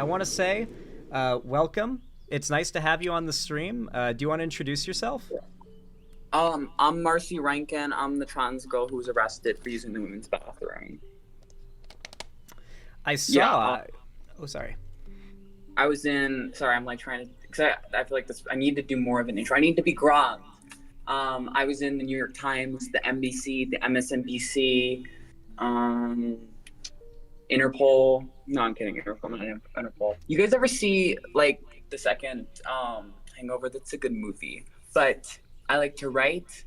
I want to say welcome. It's nice to have you on the stream. Do you want to introduce yourself? I'm Marcy Rheintgen. I'm the trans girl who was arrested for using the women's bathroom. I Yeah, saw. Oh, sorry. I was in. Sorry, I'm like trying to. Cause I feel like this. I need to do more of an intro. I need to be grown. I was in the New York Times, the NBC, the MSNBC, um, Interpol. No, I'm kidding. Interpol, not Interpol. You guys ever see like the second Hangover? That's a good movie. But I like to write.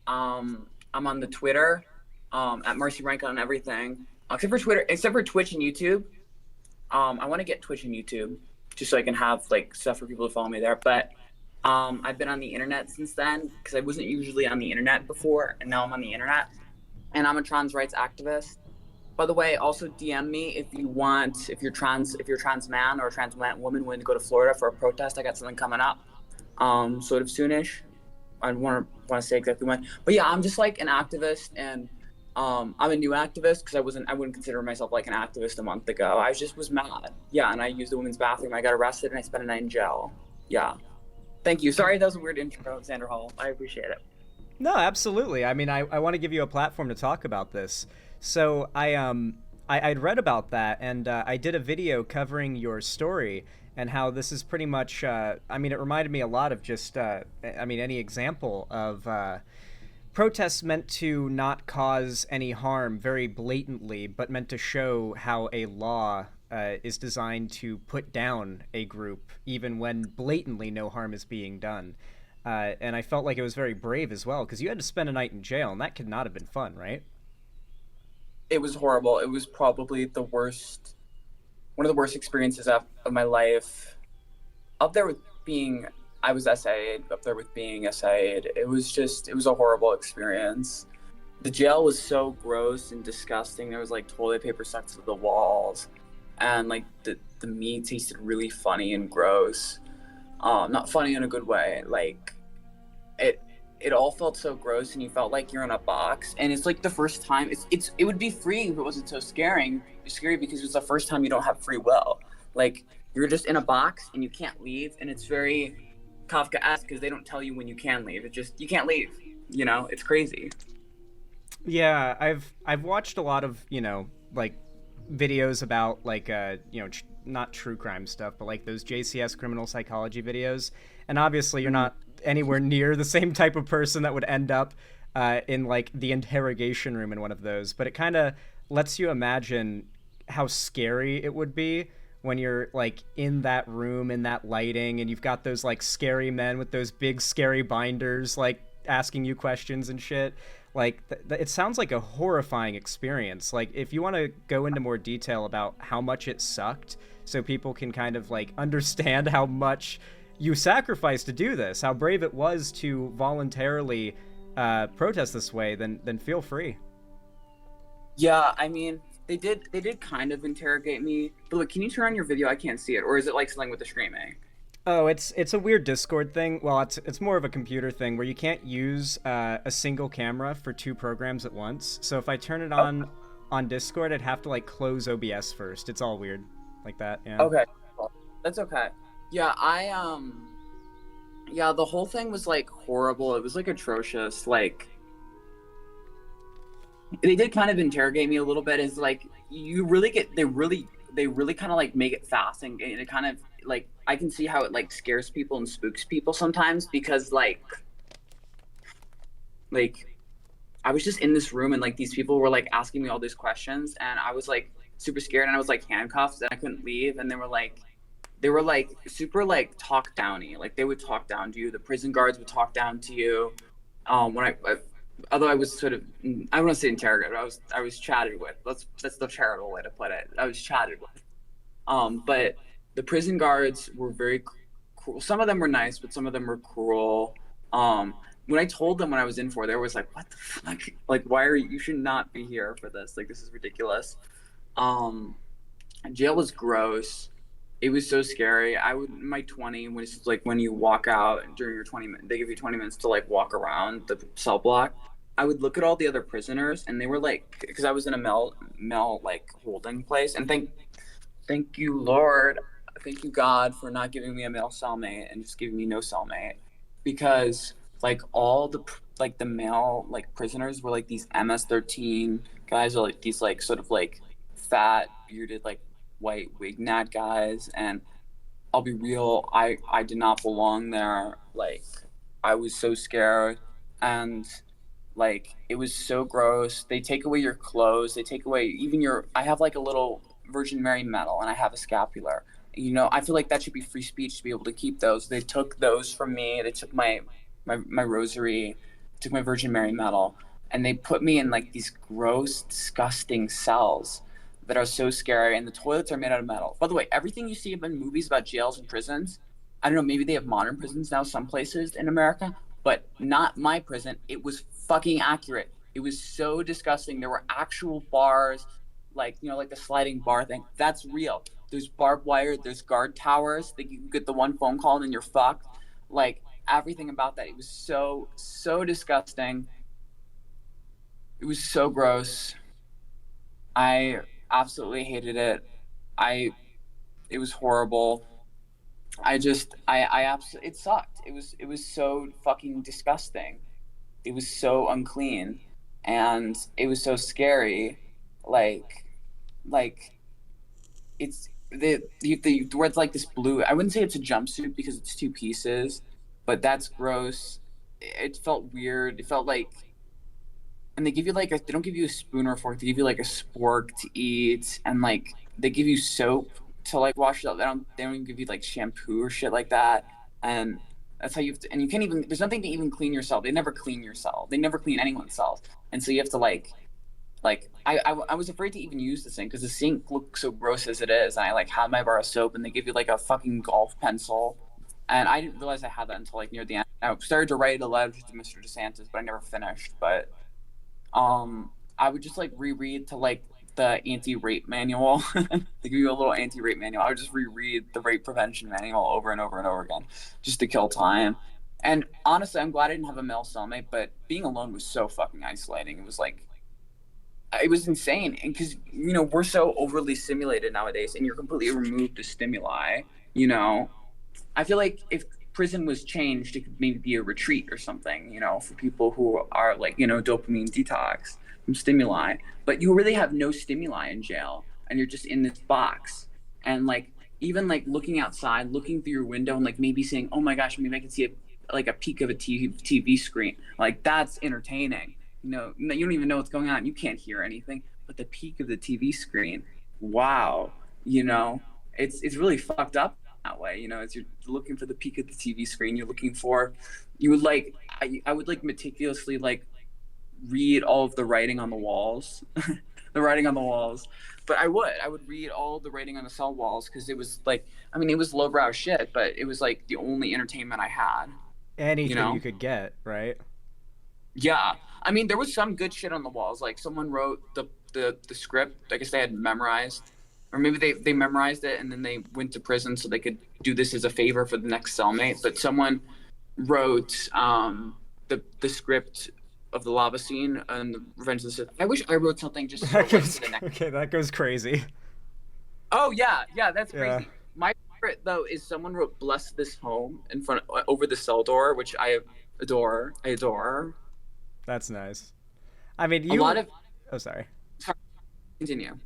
I'm on the Twitter, at Marcy Rank on everything, except for Twitter, except for Twitch and YouTube. I want to get Twitch and YouTube just so I can have like stuff for people to follow me there. But I've been on the internet since then because I wasn't usually on the internet before, and now I'm on the internet. And I'm a trans rights activist. By the way, also DM me if you want, if you're trans man or a trans woman willing to go to Florida for a protest. I got something coming up, sort of soonish. I want to say exactly when, but yeah, I'm just like an activist, and I'm a new activist because I wouldn't consider myself like an activist a month ago. I just was mad. Yeah, and I used the women's bathroom. I got arrested and I spent a night in jail. Yeah. Thank you. Sorry, that was a weird intro, Alexander Hall. I appreciate it. No, absolutely. I mean, I want to give you a platform to talk about this. So I'd read about that, and I did a video covering your story and how this is pretty much. I mean, it reminded me a lot of just. I mean, any example of. Protests meant to not cause any harm very blatantly, but meant to show how a law is designed to put down a group, even when blatantly no harm is being done. And I felt like it was very brave as well, because you had to spend a night in jail, and that could not have been fun, right? It was horrible. It was probably one of the worst experiences of my life. Up there with being I was SA'd, up there with being SA'd. It was a horrible experience. The jail was so gross and disgusting. There was like toilet paper stuck to the walls, and like the meat tasted really funny and gross. Not funny in a good way. Like it all felt so gross, and you felt like you're in a box. And it's like the first time. It would be free if it wasn't so scary. It's scary because it's the first time you don't have free will. Like you're just in a box and you can't leave, and it's very Kafka-esque because they don't tell you when you can leave. It just you can't leave. You know, it's crazy. Yeah, I've watched a lot of like videos about like not true crime stuff, but like those JCS criminal psychology videos, and obviously you're not anywhere near the same type of person that would end up in like the interrogation room in one of those, but it kind of lets you imagine how scary it would be when you're like in that room in that lighting and you've got those like scary men with those big scary binders like asking you questions and shit. Like it sounds like a horrifying experience. Like if you want to go into more detail about how much it sucked so people can kind of like understand how much you sacrificed to do this, how brave it was to voluntarily protest this way, then feel free. Yeah, I mean, they did kind of interrogate me. But look, can you turn on your video? I can't see it. Or is it like something with the streaming? Oh, it's a weird Discord thing. Well, it's more of a computer thing where you can't use a single camera for two programs at once. So if I turn it on Discord, I'd have to like close OBS first. It's all weird like that. Yeah. Okay. That's okay. Yeah, yeah, the whole thing was like horrible. It was like atrocious. Like they did kind of interrogate me a little bit. Is like you really get they really kind of like make it fast, and it kind of like I can see how it like scares people and spooks people sometimes because like I was just in this room and like these people were like asking me all these questions, and I was like super scared, and I was like handcuffed and I couldn't leave, and they were like super like talk downy. Like they would talk down to you. The prison guards would talk down to you. When although I was sort of, I don't want to say interrogated. I was chatted with. That's the charitable way to put it. I was chatted with. But the prison guards were very cruel. Some of them were nice, but some of them were cruel. When I told them what I was in for, they was like, "What the fuck? Like, why are you should not be here for this? Like, this is ridiculous." Jail was gross. It was so scary. My 20 was like when you walk out during your 20 minutes, they give you 20 minutes to like walk around the cell block. I would look at all the other prisoners, and they were like, because I was in a male like holding place, and thank you Lord, thank you God for not giving me a male cellmate and just giving me no cellmate, because like all the like the male like prisoners were like these MS-13 guys, or like these like sort of like fat bearded like white wig nat guys. And I'll be real, I did not belong there. Like I was so scared, and like it was so gross. They take away your clothes, they take away even your, I have like a little Virgin Mary medal and I have a scapular. You know, I feel like that should be free speech to be able to keep those. They took those from me. They took my rosary, took my Virgin Mary medal, and they put me in like these gross, disgusting cells that are so scary, and the toilets are made out of metal. By the way, everything you see in movies about jails and prisons, I don't know, maybe they have modern prisons now some places in America, but not my prison. It was fucking accurate. It was so disgusting. There were actual bars, like, you know, like the sliding bar thing. That's real. There's barbed wire, there's guard towers that you can get the one phone call and then you're fucked. Like everything about that. It was so, so disgusting. It was so gross. I absolutely hated it. I It was horrible. I absolutely, it sucked. It was so fucking disgusting. It was so unclean, and it was so scary. Like like it's the where it's like this blue. I wouldn't say it's a jumpsuit because it's two pieces, but that's gross. It felt weird. It felt like, and they give you like they don't give you a spoon or a fork. They give you like a spork to eat, and like they give you soap to like wash it up. They don't even give you like shampoo or shit like that. And that's how you have to, and you can't even, there's nothing to even clean yourself. They never clean your cell. They never clean anyone's cells. And so you have to like I was afraid to even use this thing because the sink looks so gross as it is. And I like had my bar of soap, and they give you like a fucking golf pencil. And I didn't realize I had that until like near the end. I started to write a letter to Mr. DeSantis, but I never finished. But I would just like reread to like the anti-rape manual. They give you a little anti-rape manual. I would just reread the rape prevention manual over and over and over again just to kill time. And honestly, I'm glad I didn't have a male cellmate, but being alone was so fucking isolating. It was like, it was insane. And because, you know, we're so overly stimulated nowadays, and you're completely removed to stimuli, you know. I feel like if prison was changed, it could maybe be a retreat or something, you know, for people who are like, you know, dopamine detox from stimuli. But you really have no stimuli in jail, and you're just in this box. And like, even like looking outside, looking through your window, and like maybe saying, oh my gosh, maybe I can see like a peek of a TV screen. Like that's entertaining. You know, you don't even know what's going on. You can't hear anything, but the peak of the TV screen, wow, you know, it's really fucked up that way. You know, as you're looking for the peak of the TV screen, you're looking for, you would like, I would like meticulously like read all of the writing on the walls, the writing on the walls. But I would read all the writing on the cell walls because it was like, I mean, it was lowbrow shit, but it was like the only entertainment I had, you Anything you know? could get, right? Yeah, I mean, there was some good shit on the walls. Like someone wrote the script. I guess they had memorized, or maybe they memorized it and then they went to prison so they could do this as a favor for the next cellmate. But someone wrote the script of the lava scene and the Revenge of the Sith. I wish I wrote something just so That like goes for the next. okay. That goes crazy. Oh yeah, yeah, that's Yeah, crazy. My favorite though is someone wrote "Bless this home" in front over the cell door, which I adore. I adore. that's nice. I mean, A lot you. of, Oh, sorry. sorry, continue.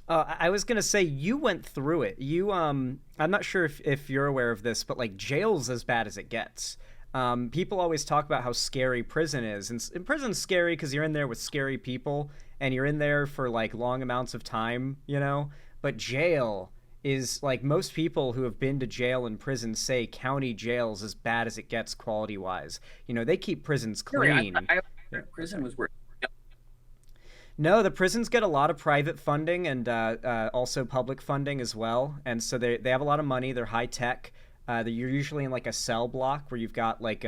I was gonna say you went through it. I'm not sure if you're aware of this, but like jail's as bad as it gets. People always talk about how scary prison is, and prison's scary because you're in there with scary people, and you're in there for like long amounts of time, you know. But jail is like most people who have been to jail and prison say county jail's as bad as it gets quality wise. You know, they keep prisons Really, clean. I Yeah, oh, prison sorry. was worse. No, the prisons get a lot of private funding and also public funding as well. And so they have a lot of money. They're high tech. You're usually in like a cell block where you've got like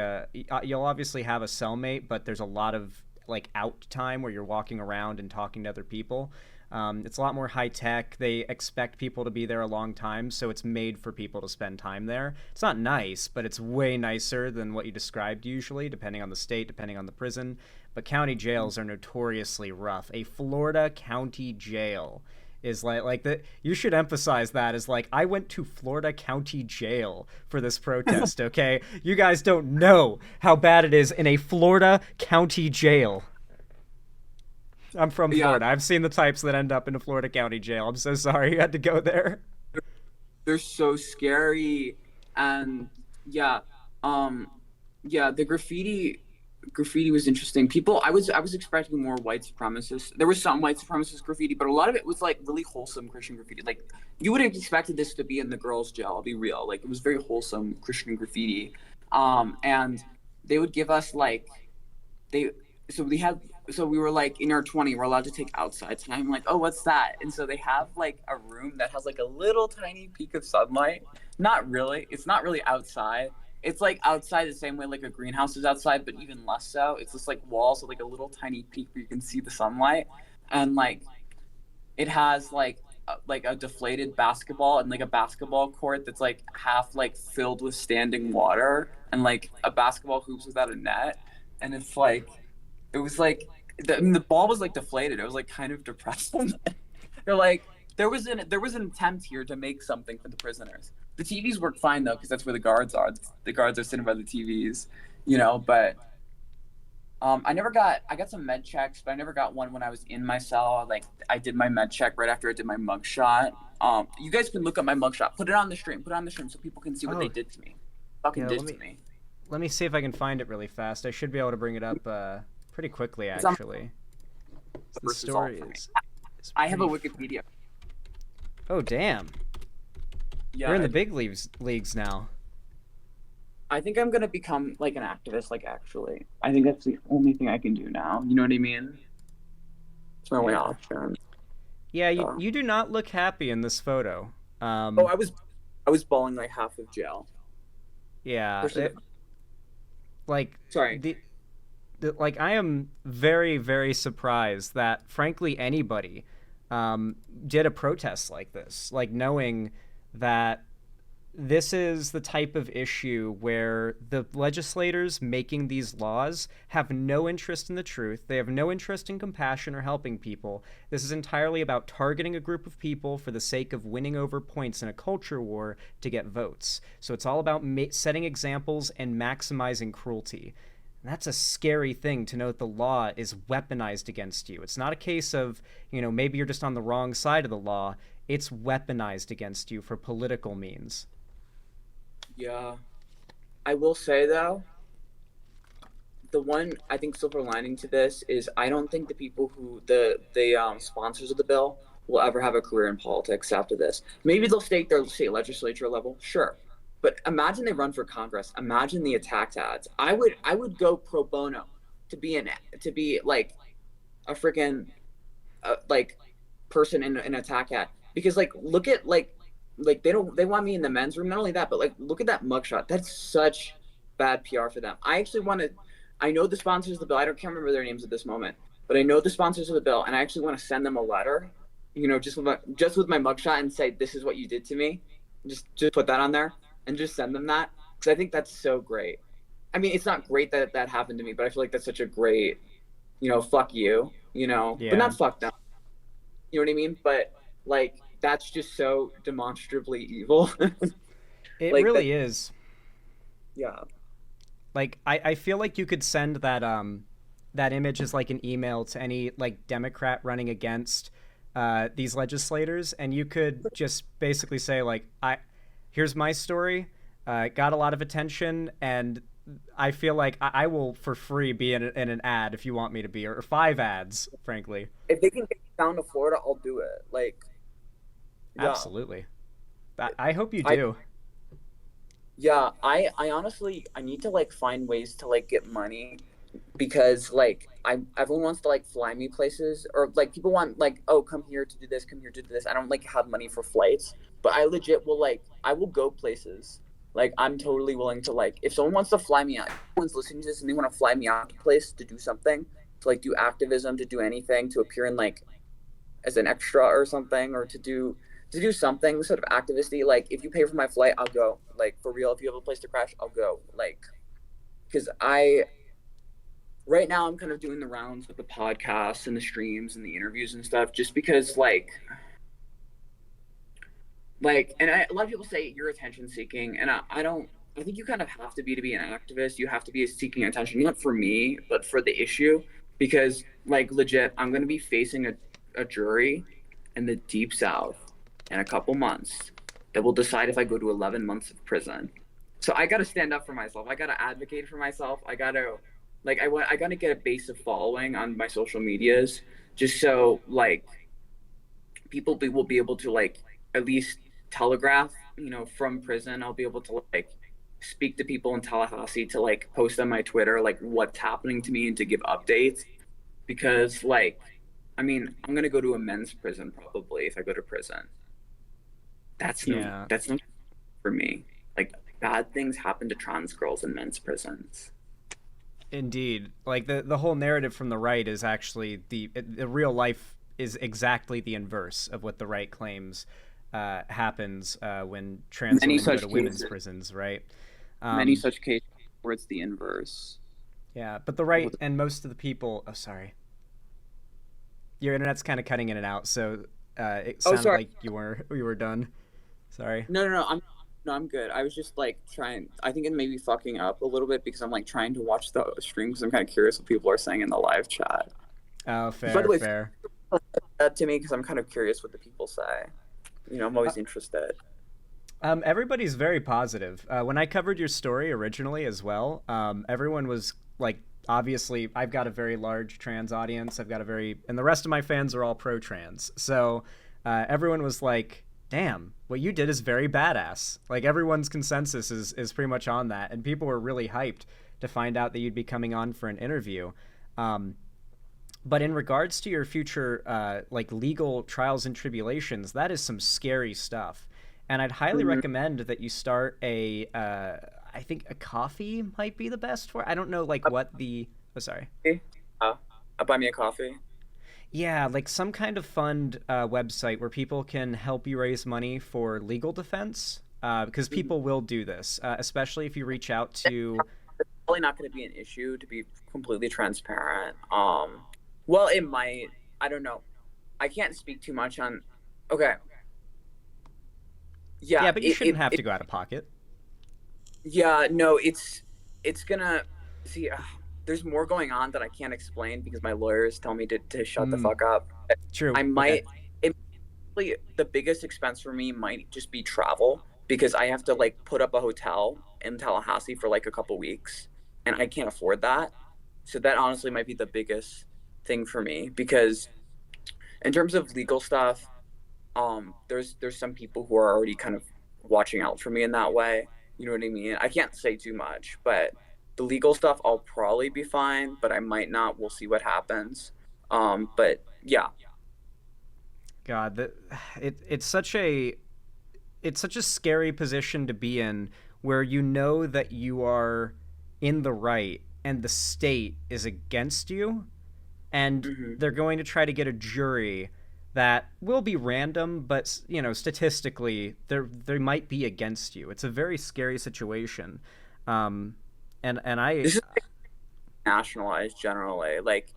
you'll obviously have a cellmate, but there's a lot of like out time where you're walking around and talking to other people. It's a lot more high tech. They expect people to be there a long time, so it's made for people to spend time there. It's not nice, but it's way nicer than what you described usually, depending on the state, depending on the prison. But county jails are notoriously rough. A Florida county jail is like that. You should emphasize that as like, I went to Florida County Jail for this protest. Okay, you guys don't know how bad it is in a Florida County Jail. I'm from Yeah, Florida. I've seen the types that end up in a Florida County Jail. I'm so sorry you had to go there. they're so scary. And yeah, um yeah, the graffiti was interesting. People, I was expecting more white supremacists. There was some white supremacist graffiti, but a lot of it was like really wholesome Christian graffiti. Like you would have expected this to be in the girls' jail. I'll be real. Like it was very wholesome Christian graffiti. And they would give us like they so we had so we were like in our 20, we're allowed to take outside time. Like, oh, what's that? And so they have like a room that has like a little tiny peak of sunlight. Not really. It's not really outside. It's like outside the same way like a greenhouse is outside, but even less so. It's just like walls with like a little tiny peak where you can see the sunlight. And like it has like a deflated basketball and like a basketball court that's like half like filled with standing water and like a basketball hoops without a net. And it's like it was like I mean, the ball was like deflated. It was like kind of depressing. They're like there was an attempt here to make something for the prisoners. The TVs work fine though because that's where the guards are. The guards are sitting by the TVs, you know. But I got some med checks, but I never got one when I was in my cell. Like I did my med check right after I did my mugshot. You guys can look up my mugshot. Put it on the stream. Put it on the stream so people can see what Oh, they did to me. Fucking yeah. did to me. Let me see if I can find it really fast. I should be able to bring it up pretty quickly, It's on actually. The versus all story for me. is I have a pretty. Wikipedia. Oh damn! Yeah, You're in the big leagues now. I think I'm gonna become like an activist. Like actually, I think that's the only thing I can do now. You know what I mean? It's my only Yeah. option. Yeah, Uh, you do not look happy in this photo. oh, I was bawling like half of jail. Yeah, Especially like sorry. like I am very very surprised that frankly anybody did a protest like this, like knowing that this is the type of issue where the legislators making these laws have no interest in the truth. They have no interest in compassion or helping people. This is entirely about targeting a group of people for the sake of winning over points in a culture war to get votes. So it's all about setting examples and maximizing cruelty. And that's a scary thing to know that the law is weaponized against you. It's not a case of, maybe you're just on the wrong side of the law. It's weaponized against you for political means. Yeah, I will say though, the one I think silver lining to this is I don't think the people who the sponsors of the bill will ever have a career in politics after this. Maybe they'll stay at their state legislature level, sure, but imagine they run for Congress. Imagine the attack ads. I would go pro bono to be like a freaking like person in an attack ad because like look at like they want me in the men's room. Not only that, but like look at that mugshot. That's such bad PR for them. I actually want to. I know the sponsors of the bill. Can't remember their names at this moment, but I know the sponsors of the bill, and I actually want to send them a letter. Just with my mugshot and say this is what you did to me. Just put that on there and just send them that because I think that's so great. I mean, it's not great that that happened to me, but I feel like that's such a great, fuck you, but Yeah, not fuck them. You know what I mean? But like that's just so demonstrably evil. it Like that. really is. Yeah. Like I feel like you could send that image as like an email to any like Democrat running against these legislators, and you could just basically say like, here's my story, got a lot of attention, and I feel like I will for free be in an ad if you want me to be, or 5 ads, frankly. If they can get down to Florida, I'll do it. Like, yeah. Absolutely. I hope you I do. yeah, I honestly I need to like find ways to like get money because like everyone wants to like fly me places or like people want like oh come here to do this, come here to do this. I don't like have money for flights, but I legit will like I will go places. Like I'm totally willing to like if someone wants to fly me out, if someone's listening to this and they want to fly me out to a place to do something, to like do activism, to do anything, to appear in like as an extra or something, or to do something sort of activisty. Like if you pay for my flight, I'll go. Like for real, if you have a place to crash, I'll go. Like because I right now I'm kind of doing the rounds with the podcasts and the streams and the interviews and stuff, just because like like, and a lot of people say you're attention seeking, and I don't. I think you kind of have to be an activist. You have to be seeking attention, not for me, but for the issue, because like legit, I'm gonna be facing a jury in the deep south in a couple months that will decide if I go to 11 months of prison. So I got to stand up for myself. I got to advocate for myself. I got to I got to get a base of following on my social medias just so like will be able to like at least telegraph, from prison. I'll be able to like speak to people in Tallahassee, to like post on my Twitter like what's happening to me and to give updates, because like I mean, I'm going to go to a men's prison probably if I go to prison. Yeah. That's not for me. Like bad things happen to trans girls in men's prisons. Indeed, like the whole narrative from the right is actually the real life is exactly the inverse of what the right claims happens when trans Many women go such to women's cases, prisons, right? many Um, such cases where it's the inverse. yeah, but the right and most of the people. Oh, sorry, your internet's kind of cutting in and out, so it Oh, sounded sorry. like you were done. Sorry. No, no, no. I'm good. I was just like trying. I think it may be fucking up a little bit because I'm like trying to watch the stream because I'm kind of curious what people are saying in the live chat. Oh, By the fair, way, fair. that to me because I'm kind of curious what the people say. I'm Uh, always interested. everybody's very positive. When I covered your story originally as well, everyone was like, obviously, I've got a very large trans audience. And the rest of my fans are all pro trans. So everyone was like, damn, what you did is very badass. Like, everyone's consensus is pretty much on that. And people were really hyped to find out that you'd be coming on for an interview. Um, but in regards to your future, like legal trials and tribulations, that is some scary stuff. And I'd highly Mm-hmm. recommend that you start I think a coffee might be the best for. I don't know, like what the. Oh, sorry. Uh, buy me a coffee. Yeah, like some kind of fund website where people can help you raise money for legal defense. Because Mhm. people will do this, especially if you reach out to. Probably not going to be an issue to be completely transparent. Well, it might. I don't know. I can't speak too much on. Okay. Yeah. Yeah, but you shouldn't have to go out of pocket. Yeah. No. It's gonna see. There's more going on that I can't explain because my lawyers tell me to shut the Mm, fuck up. true. I Okay. might. It, the biggest expense for me might just be travel because I have to like put up a hotel in Tallahassee for like a couple weeks, and I can't afford that. So that honestly might be the biggest thing for me because in terms of legal stuff, there's some people who are already kind of watching out for me in that way. You know what I mean? I can't say too much, but the legal stuff I'll probably be fine, but I might not. We'll see what happens. But yeah. God, it's such a scary position to be in where you know that you are in the right and the state is against you and Hmm. they're going to try to get a jury that will be random but statistically they might be against you. It's a very scary situation. um and I This is nationalized generally. Like,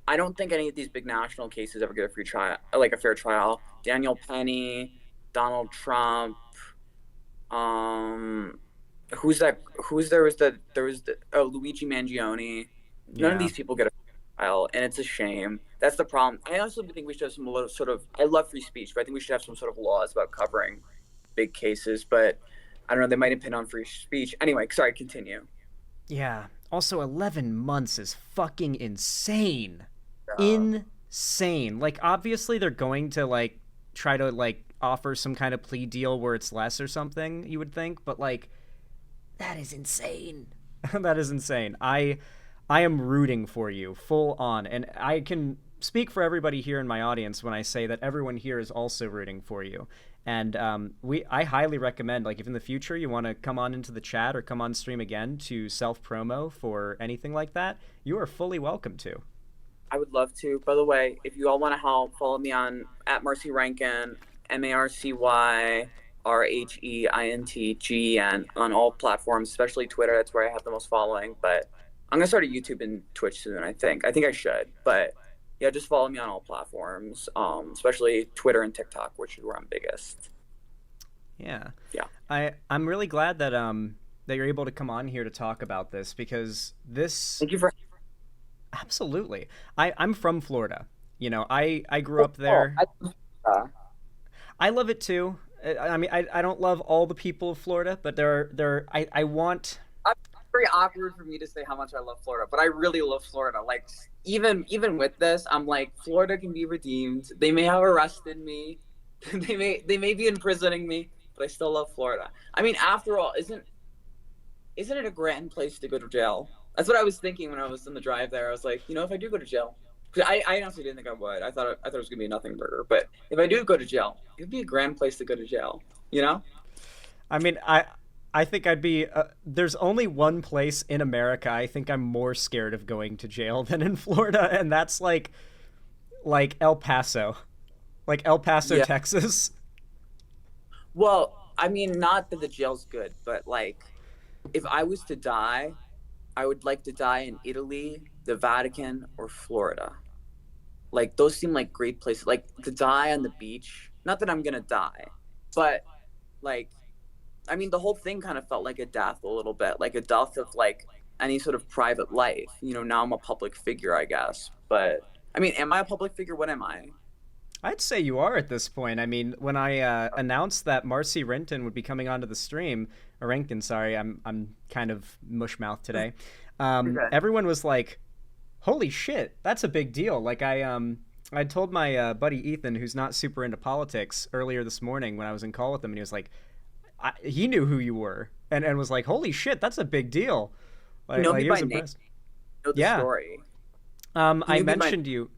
I don't think any of these big national cases ever get a free trial, like a fair trial. Daniel Penny, Donald Trump, um, who's that? Who's there was the Luigi Mangione. None of Yeah. these people get a trial, and it's a shame. That's the problem. I also think we should have some little sort of. I love free speech, but I think we should have some sort of laws about covering big cases. But I don't know. They might depend on free speech. Anyway, sorry. Continue. Yeah. Also, 11 months is fucking insane. Uh, Insane. Like, obviously, they're going to, like, try to, like, offer some kind of plea deal where it's less or something, you would think, but, like, that is insane. That is insane. I am rooting for you full on, and I can speak for everybody here in my audience when I say that everyone here is also rooting for you. And I highly recommend, like, if in the future you want to come on into the chat or come on stream again to self promo for anything like that, you are fully welcome to. I would love to. By the way, if you all want to help, follow me on at Marcy Rheintgen, MarcyRheintgen on all platforms, especially Twitter. That's where I have the most following. But I'm gonna start a YouTube and Twitch soon. I think. I think I should. But yeah, just follow me on all platforms, especially Twitter and TikTok, which is where I'm biggest. Yeah. Yeah. I'm really glad that that you're able to come on here to talk about this because this Thank you for. absolutely. I'm from Florida. You know, I grew Oh, up oh, there. uh, I love it too. I mean, I don't love all the people of Florida, but I want. it's very awkward for me to say how much I love Florida, but I really love Florida. Like even with this, I'm like Florida can be redeemed. They may have arrested me, they may be imprisoning me, but I still love Florida. I mean, after all, isn't it a grand place to go to jail? That's what I was thinking when I was in the drive there. I was like, if I do go to jail, 'cause I honestly didn't think I would. I thought it was gonna be a nothing burger, but if I do go to jail, it'd be a grand place to go to jail. You know? I mean, I think I'd be. There's only one place in America I think I'm more scared of going to jail than in Florida, and that's like El Paso, like El Paso, Yeah. Texas. Well, I mean, not that the jail's good, but like, if I was to die, I would like to die in Italy, the Vatican, or Florida. Like, those seem like great places. Like, to die on the beach. Not that I'm gonna die, but like, I mean, the whole thing kind of felt like a death a little bit, like a death of like any sort of private life. Now I'm a public figure, I guess. But I mean, am I a public figure? What am I? I'd say you are at this point. I mean, when I announced that Marcy Rheintgen would be coming onto the stream, or Rheintgen, sorry, I'm kind of mushmouth today. Okay. Everyone was like, "Holy shit, that's a big deal!" Like I told my buddy Ethan, who's not super into politics, earlier this morning when I was in call with him, and he was like, he knew who you were, and was like, "Holy shit, that's a big deal!" You Like know me like he was by name. impressed. You know the Yeah. story. You I knew me by. mentioned you.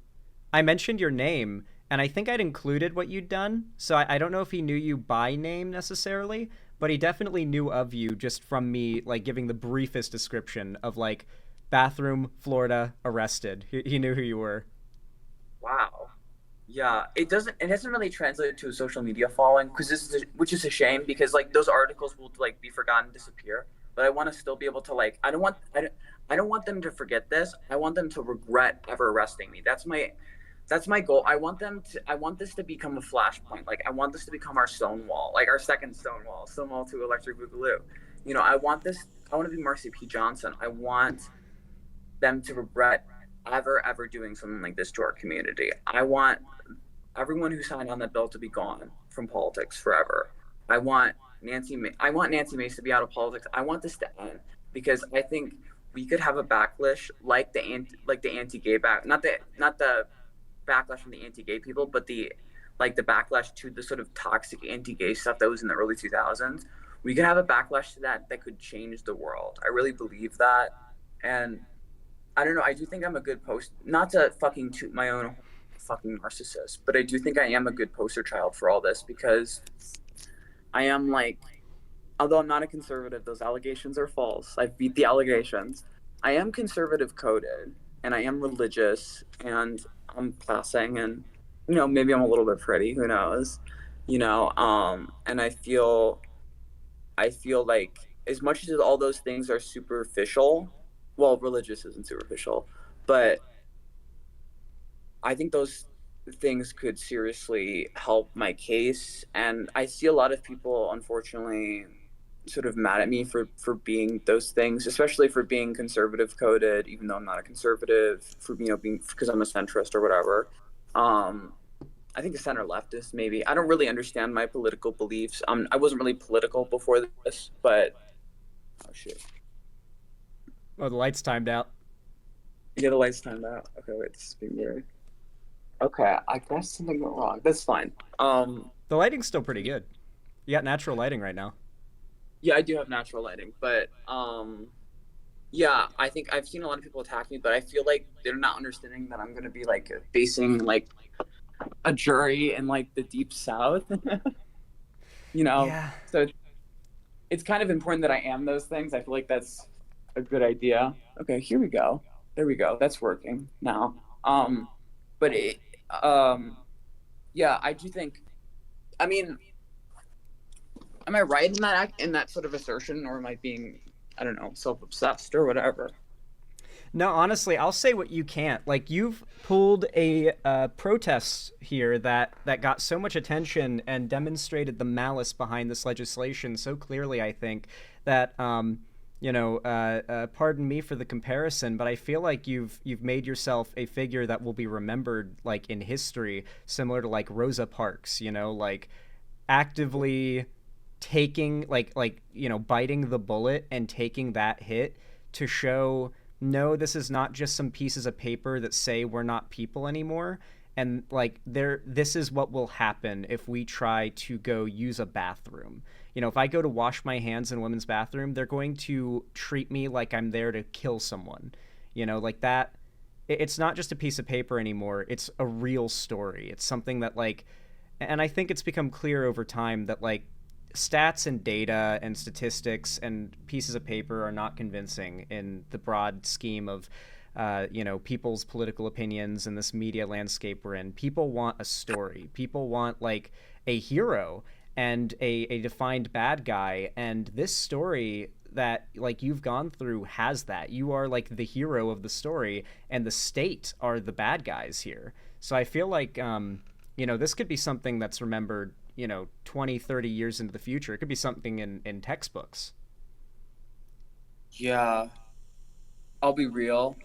I mentioned your name, and I think I'd included what you'd done. So I don't know if he knew you by name necessarily, but he definitely knew of you just from me, like giving the briefest description of like bathroom, Florida, arrested. He knew who you were. Wow. Yeah, it hasn't really translated to a social media following because which is a shame because like those articles will like be forgotten, disappear. But I want to still be able to like I don't want them to forget this. I want them to regret ever arresting me. That's my goal. I want this to become a flashpoint. Like I want this to become our Stonewall, like our second Stonewall to Electric Boogaloo. I want to be Marcy P. Johnson. I want them to regret ever doing something like this to our community. I want everyone who signed on that bill to be gone from politics forever. I want Nancy Mace to be out of politics. I want this to end because I think we could have a backlash like the anti-gay not the backlash from the anti-gay people, but the backlash to the sort of toxic anti-gay stuff that was in the early 2000s. We could have a backlash to that could change the world. I really believe that, and I don't know. I do think I'm a good post, not to fucking toot my own fucking narcissist, but I do think I am a good poster child for all this because I am like, although I'm not a conservative, those allegations are false. I beat the allegations. I am conservative coded and I am religious and I'm passing and, maybe I'm a little bit pretty, who knows, and I feel like as much as all those things are superficial, well, religious isn't superficial, but I think those things could seriously help my case. And I see a lot of people, unfortunately, sort of mad at me for being those things, especially for being conservative coded, even though I'm not a conservative, for being because I'm a centrist or whatever. Um, I think a center leftist, maybe. I don't really understand my political beliefs. I wasn't really political before this, but oh shit. Oh, the lights timed out. Yeah, the lights timed out. Okay, wait, this is being weird. Okay, I guess something went wrong. That's fine. The lighting's still pretty good. You got natural lighting right now. Yeah, I do have natural lighting, but yeah, I think I've seen a lot of people attack me, but I feel like they're not understanding that I'm gonna be like facing like a jury in like the deep south, you know. Yeah. So it's kind of important that I am those things. I feel like that's a good idea. Okay, here we go. There we go. That's working now. But um, yeah, I do think. I mean, am I right in that sort of assertion, or am I being, I don't know, self-obsessed or whatever? No, honestly, I'll say what you can't. Like you've pulled a protest here that got so much attention and demonstrated the malice behind this legislation so clearly. I think that pardon me for the comparison, but I feel like you've made yourself a figure that will be remembered like in history, similar to like Rosa Parks. Like actively taking biting the bullet and taking that hit to show no, this is not just some pieces of paper that say we're not people anymore. And like this is what will happen if we try to go use a bathroom. If I go to wash my hands in a women's bathroom, they're going to treat me like I'm there to kill someone. Like that. It's not just a piece of paper anymore. It's a real story. It's something that like, and I think it's become clear over time that like stats and data and statistics and pieces of paper are not convincing in the broad scheme of people's political opinions and this media landscape we're in. People want a story. People want like a hero and a defined bad guy. And this story that like you've gone through has that. You are like the hero of the story, and the state are the bad guys here. So I feel like this could be something that's remembered 20, 30 years into the future. It could be something in textbooks. Yeah, I'll be real.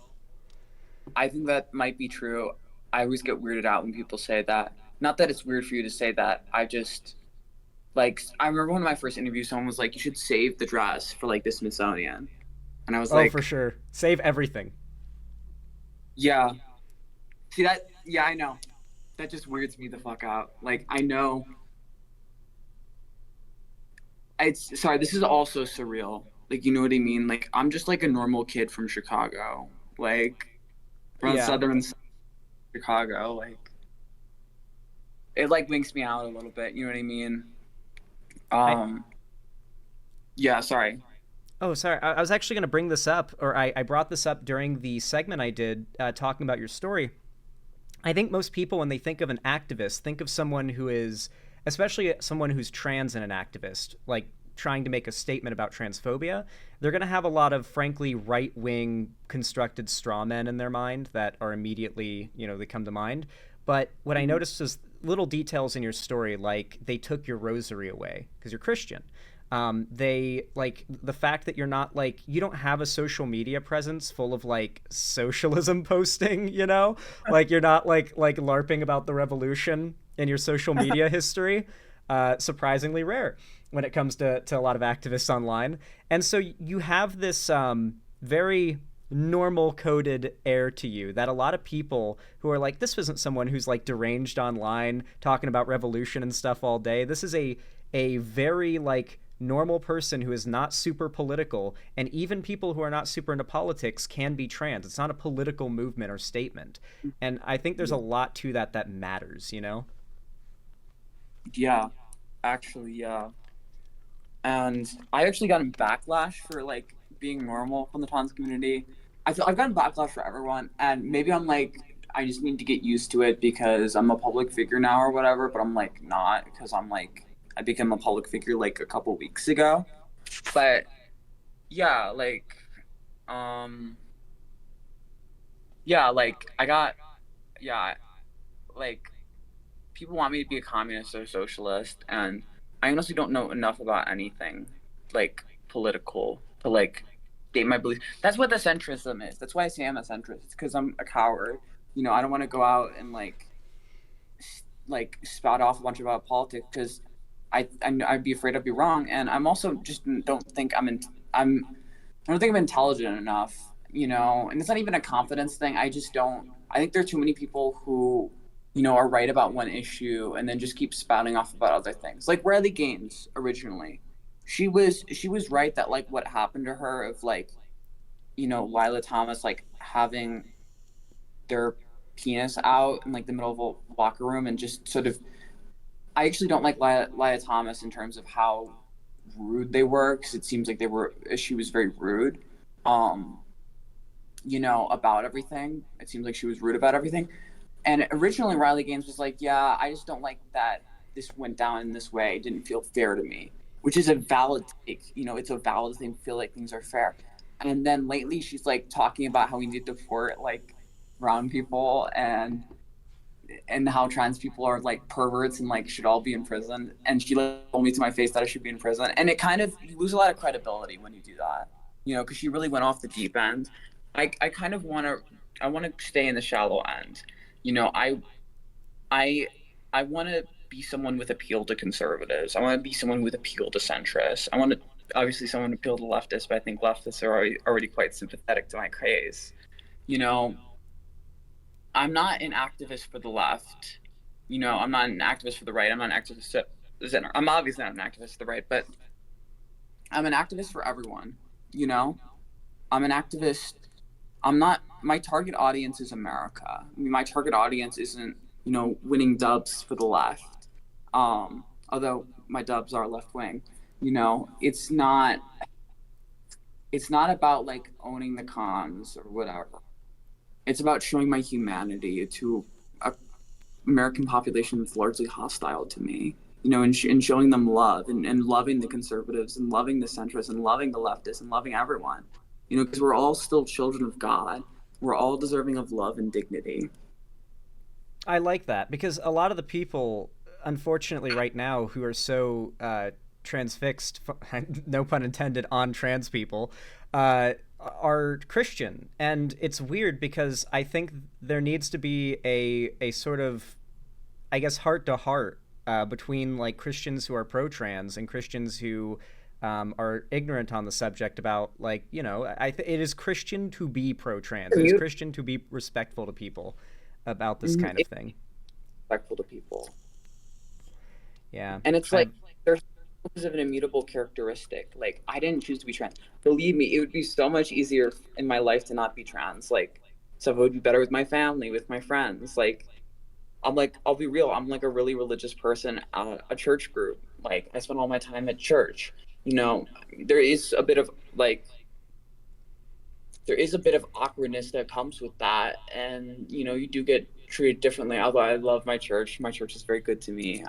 I think that might be true. I always get weirded out when people say that. Not that it's weird for you to say that. I just like I remember one of my first interviews, someone was like, "You should save the dress for like the Smithsonian," and I was Oh, for like, sure. Save everything. "Yeah." See that? Yeah, I know. That just weirds me the fuck out. Like I know. It's sorry. This is also surreal. Like you know what I mean? Like I'm just like a normal kid from Chicago. Like from Yeah. southern Chicago. Like it like winks me out a little bit. You know what I mean? I Um, yeah, sorry. Oh, sorry. I was actually going to bring this up, or I brought this up during the segment I did talking about your story. I think most people, when they think of an activist, think of someone who is, especially someone who's trans and an activist, like trying to make a statement about transphobia. They're going to have a lot of, frankly, right wing constructed straw men in their mind that are immediately, they come to mind. But what I noticed was little details in your story, like they took your rosary away because you're Christian. They like the fact that you're not like you don't have a social media presence full of like socialism posting, like you're not like larping about the revolution in your social media history. Surprisingly rare when it comes to a lot of activists online. And so you have this very normal coded air to you that a lot of people who are like, this isn't someone who's like deranged online talking about revolution and stuff all day. This is a very like normal person who is not super political, and even people who are not super into politics can be trans. It's not a political movement or statement. And I think there's a lot to that matters. Yeah, actually, yeah. And I actually got a backlash for like being normal from the trans community. I feel I've gotten backlash for everyone, and maybe I'm like I just need to get used to it because I'm a public figure now or whatever. But I'm like not because I'm like I became a public figure like a couple weeks ago. But yeah, um, like I got yeah, like people want me to be a communist or a socialist, and I honestly don't know enough about anything like political to like state my beliefs. That's what the centrism is. That's why I say I'm a centrist. It's because I'm a coward. I don't want to go out and like spout off a bunch about politics because I'd be afraid I'd be wrong, and I'm also just don't think I don't think I'm intelligent enough. And it's not even a confidence thing. I just don't. I think there are too many people who are right about one issue and then just keep spouting off about other things. Like Riley Gaines originally, she was right that like what happened to her of like, Lila Thomas like having their penis out in like the middle of a locker room and just sort of. I actually don't like Lila Thomas in terms of how rude they were because it seems like she was very rude. About everything. It seems like she was rude about everything. And originally Riley Gaines was like, yeah, I just don't like that this went down in this way. It didn't feel fair to me, which is a valid take. It's a valid thing to feel like things are fair. And then lately she's like talking about how we need to deport like brown people, and how trans people are like perverts and like should all be in prison. And she like told me to my face that I should be in prison. And it kind of, you lose a lot of credibility when you do that, you know, because she really went off the deep end. I kind of want to, I want to stay in the shallow end. You know, I I want to be someone with appeal to conservatives. I want to be someone with appeal to centrists. I want to obviously someone to appeal to leftists, but I think leftists are already quite sympathetic to my craze. You know, I'm not an activist for the left. You know, I'm not an activist for the right. I'm not an activist for the center. I'm obviously not an activist for the right, but I'm an activist for everyone. You know, I'm an activist. I'm not. My target audience is America. I mean, my target audience isn't, you know, winning dubs for the left. Although my dubs are left wing. You know, it's not. It's not about like owning the cons or whatever. It's about showing my humanity to a American population that's largely hostile to me, you know, and showing them love, and loving the conservatives and loving the centrists and loving the leftists and loving everyone, you know, because we're all still children of God. We're all deserving of love and dignity. I like that because a lot of the people, unfortunately, right now, who are so transfixed, no pun intended, on trans people, are Christian, and it's weird because I think there needs to be a sort of, I guess, heart to heart between like Christians who are pro-trans and Christians who are ignorant on the subject about, like, you know, it is Christian to be pro-trans. It is Christian to be respectful to people about this kind of It's thing. respectful to people. Yeah, And it's like there's of an immutable characteristic. Like, I didn't choose to be trans. Believe me, it would be so much easier in my life to not be trans. Like, so it would be better with my family, with my friends. Like, I'll be real. I'm like a really religious person at a church group. Like, I spend all my time at church. You know, there is a bit of like, there is a bit of awkwardness that comes with that, and you know, you do get treated differently. Although I love my church, my church is very good to me.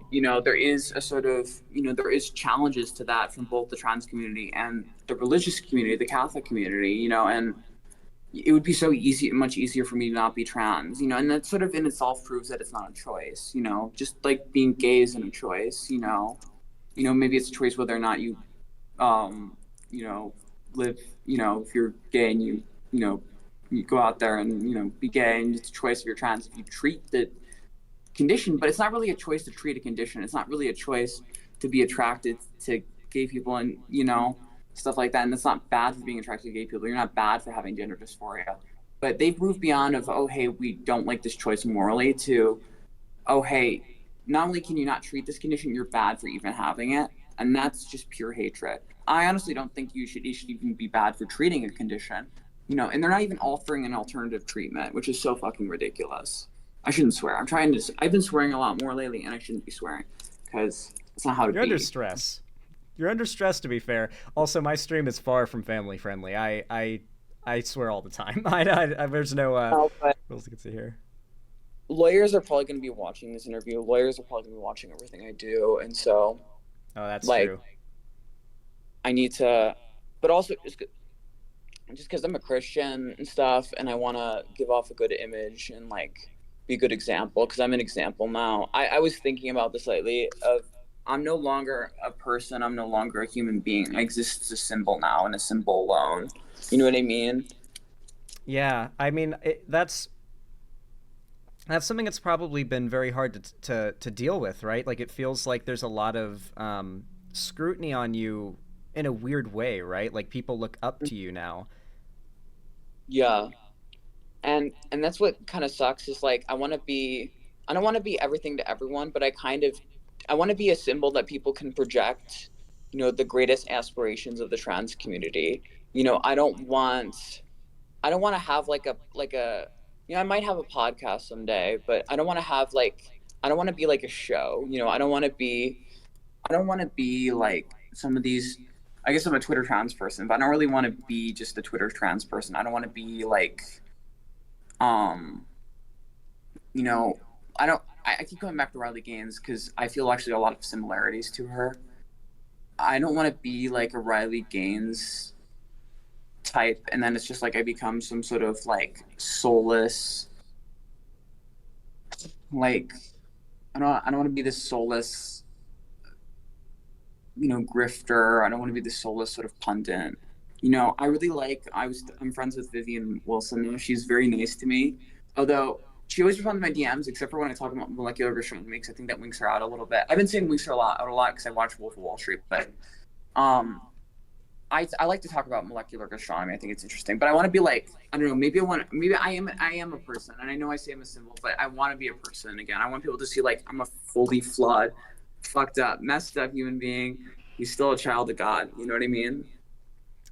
You know, there is a sort of, you know, there is challenges to that from both the trans community and the religious community, the Catholic community. You know, and it would be so easy, much easier for me to not be trans. You know, and that sort of in itself proves that it's not a choice. You know, just like being gay isn't a choice. You know, maybe it's a choice whether or not you you know, live, you know, if you're gay and you know, you go out there and, you know, be gay, and it's a choice if you're trans, if you treat the condition, but it's not really a choice to treat a condition. It's not really a choice to be attracted to gay people and, you know, stuff like that. And it's not bad for being attracted to gay people. You're not bad for having gender dysphoria. But they've moved beyond of, oh, hey, we don't like this choice morally, to, oh, hey, not only can you not treat this condition, you're bad for even having it. And that's just pure hatred. I honestly don't think you should even be bad for treating a condition, you know, and they're not even offering an alternative treatment, which is so fucking ridiculous. I shouldn't swear. I've been swearing a lot more lately, and I shouldn't be swearing because it's not how to you're be. under stress. You're under stress, to be fair. Also, my stream is far from family friendly. I swear all the time. There's no No, but rules against it here. lawyers are probably going to be watching this interview. Lawyers are probably going to be watching everything I do, and so Oh, that's like true. I need to, but also just because I'm a Christian and stuff, and I want to give off a good image and like be a good example, because I'm an example now. I was thinking about this lately of, I'm no longer a person, I'm no longer a human being. I exist as a symbol now, and a symbol alone. You know what I mean? Yeah, I mean, that's something that's probably been very hard to deal with, right? Like, it feels like there's a lot of scrutiny on you in a weird way, right? Like, people look up to you now. Yeah. And that's what kind of sucks, is like I don't want to be everything to everyone, but I want to be a symbol that people can project, you know, the greatest aspirations of the trans community. You know, I don't want to have like a, you know, I might have a podcast someday, but I don't want to have like, I don't want to be like a show. You know, I don't want to be like some of these, I guess I'm a Twitter trans person, but I don't really want to be just a Twitter trans person. I don't want to be like, um, you know, I keep coming back to Riley Gaines because I feel actually a lot of similarities to her. I don't want to be like a Riley Gaines type, and then it's just like I become some sort of like soulless, like I don't want to be this soulless, grifter. I don't want to be this soulless sort of pundit. I really like. I'm friends with Vivian Wilson now. She's very nice to me, although she always responds to my DMs, except for when I talk about molecular gastronomy, because I think that winks her out a little bit. I've been saying winks her out a lot because I watch Wolf of Wall Street, but um, I like to talk about molecular gastronomy. I think it's interesting, but I want to be like, I don't know, maybe I am a person, and I know I say I'm a symbol, but I want to be a person again. I want people to see like I'm a fully flawed, fucked up, messed up human being. He's still a child of God. You know what I mean?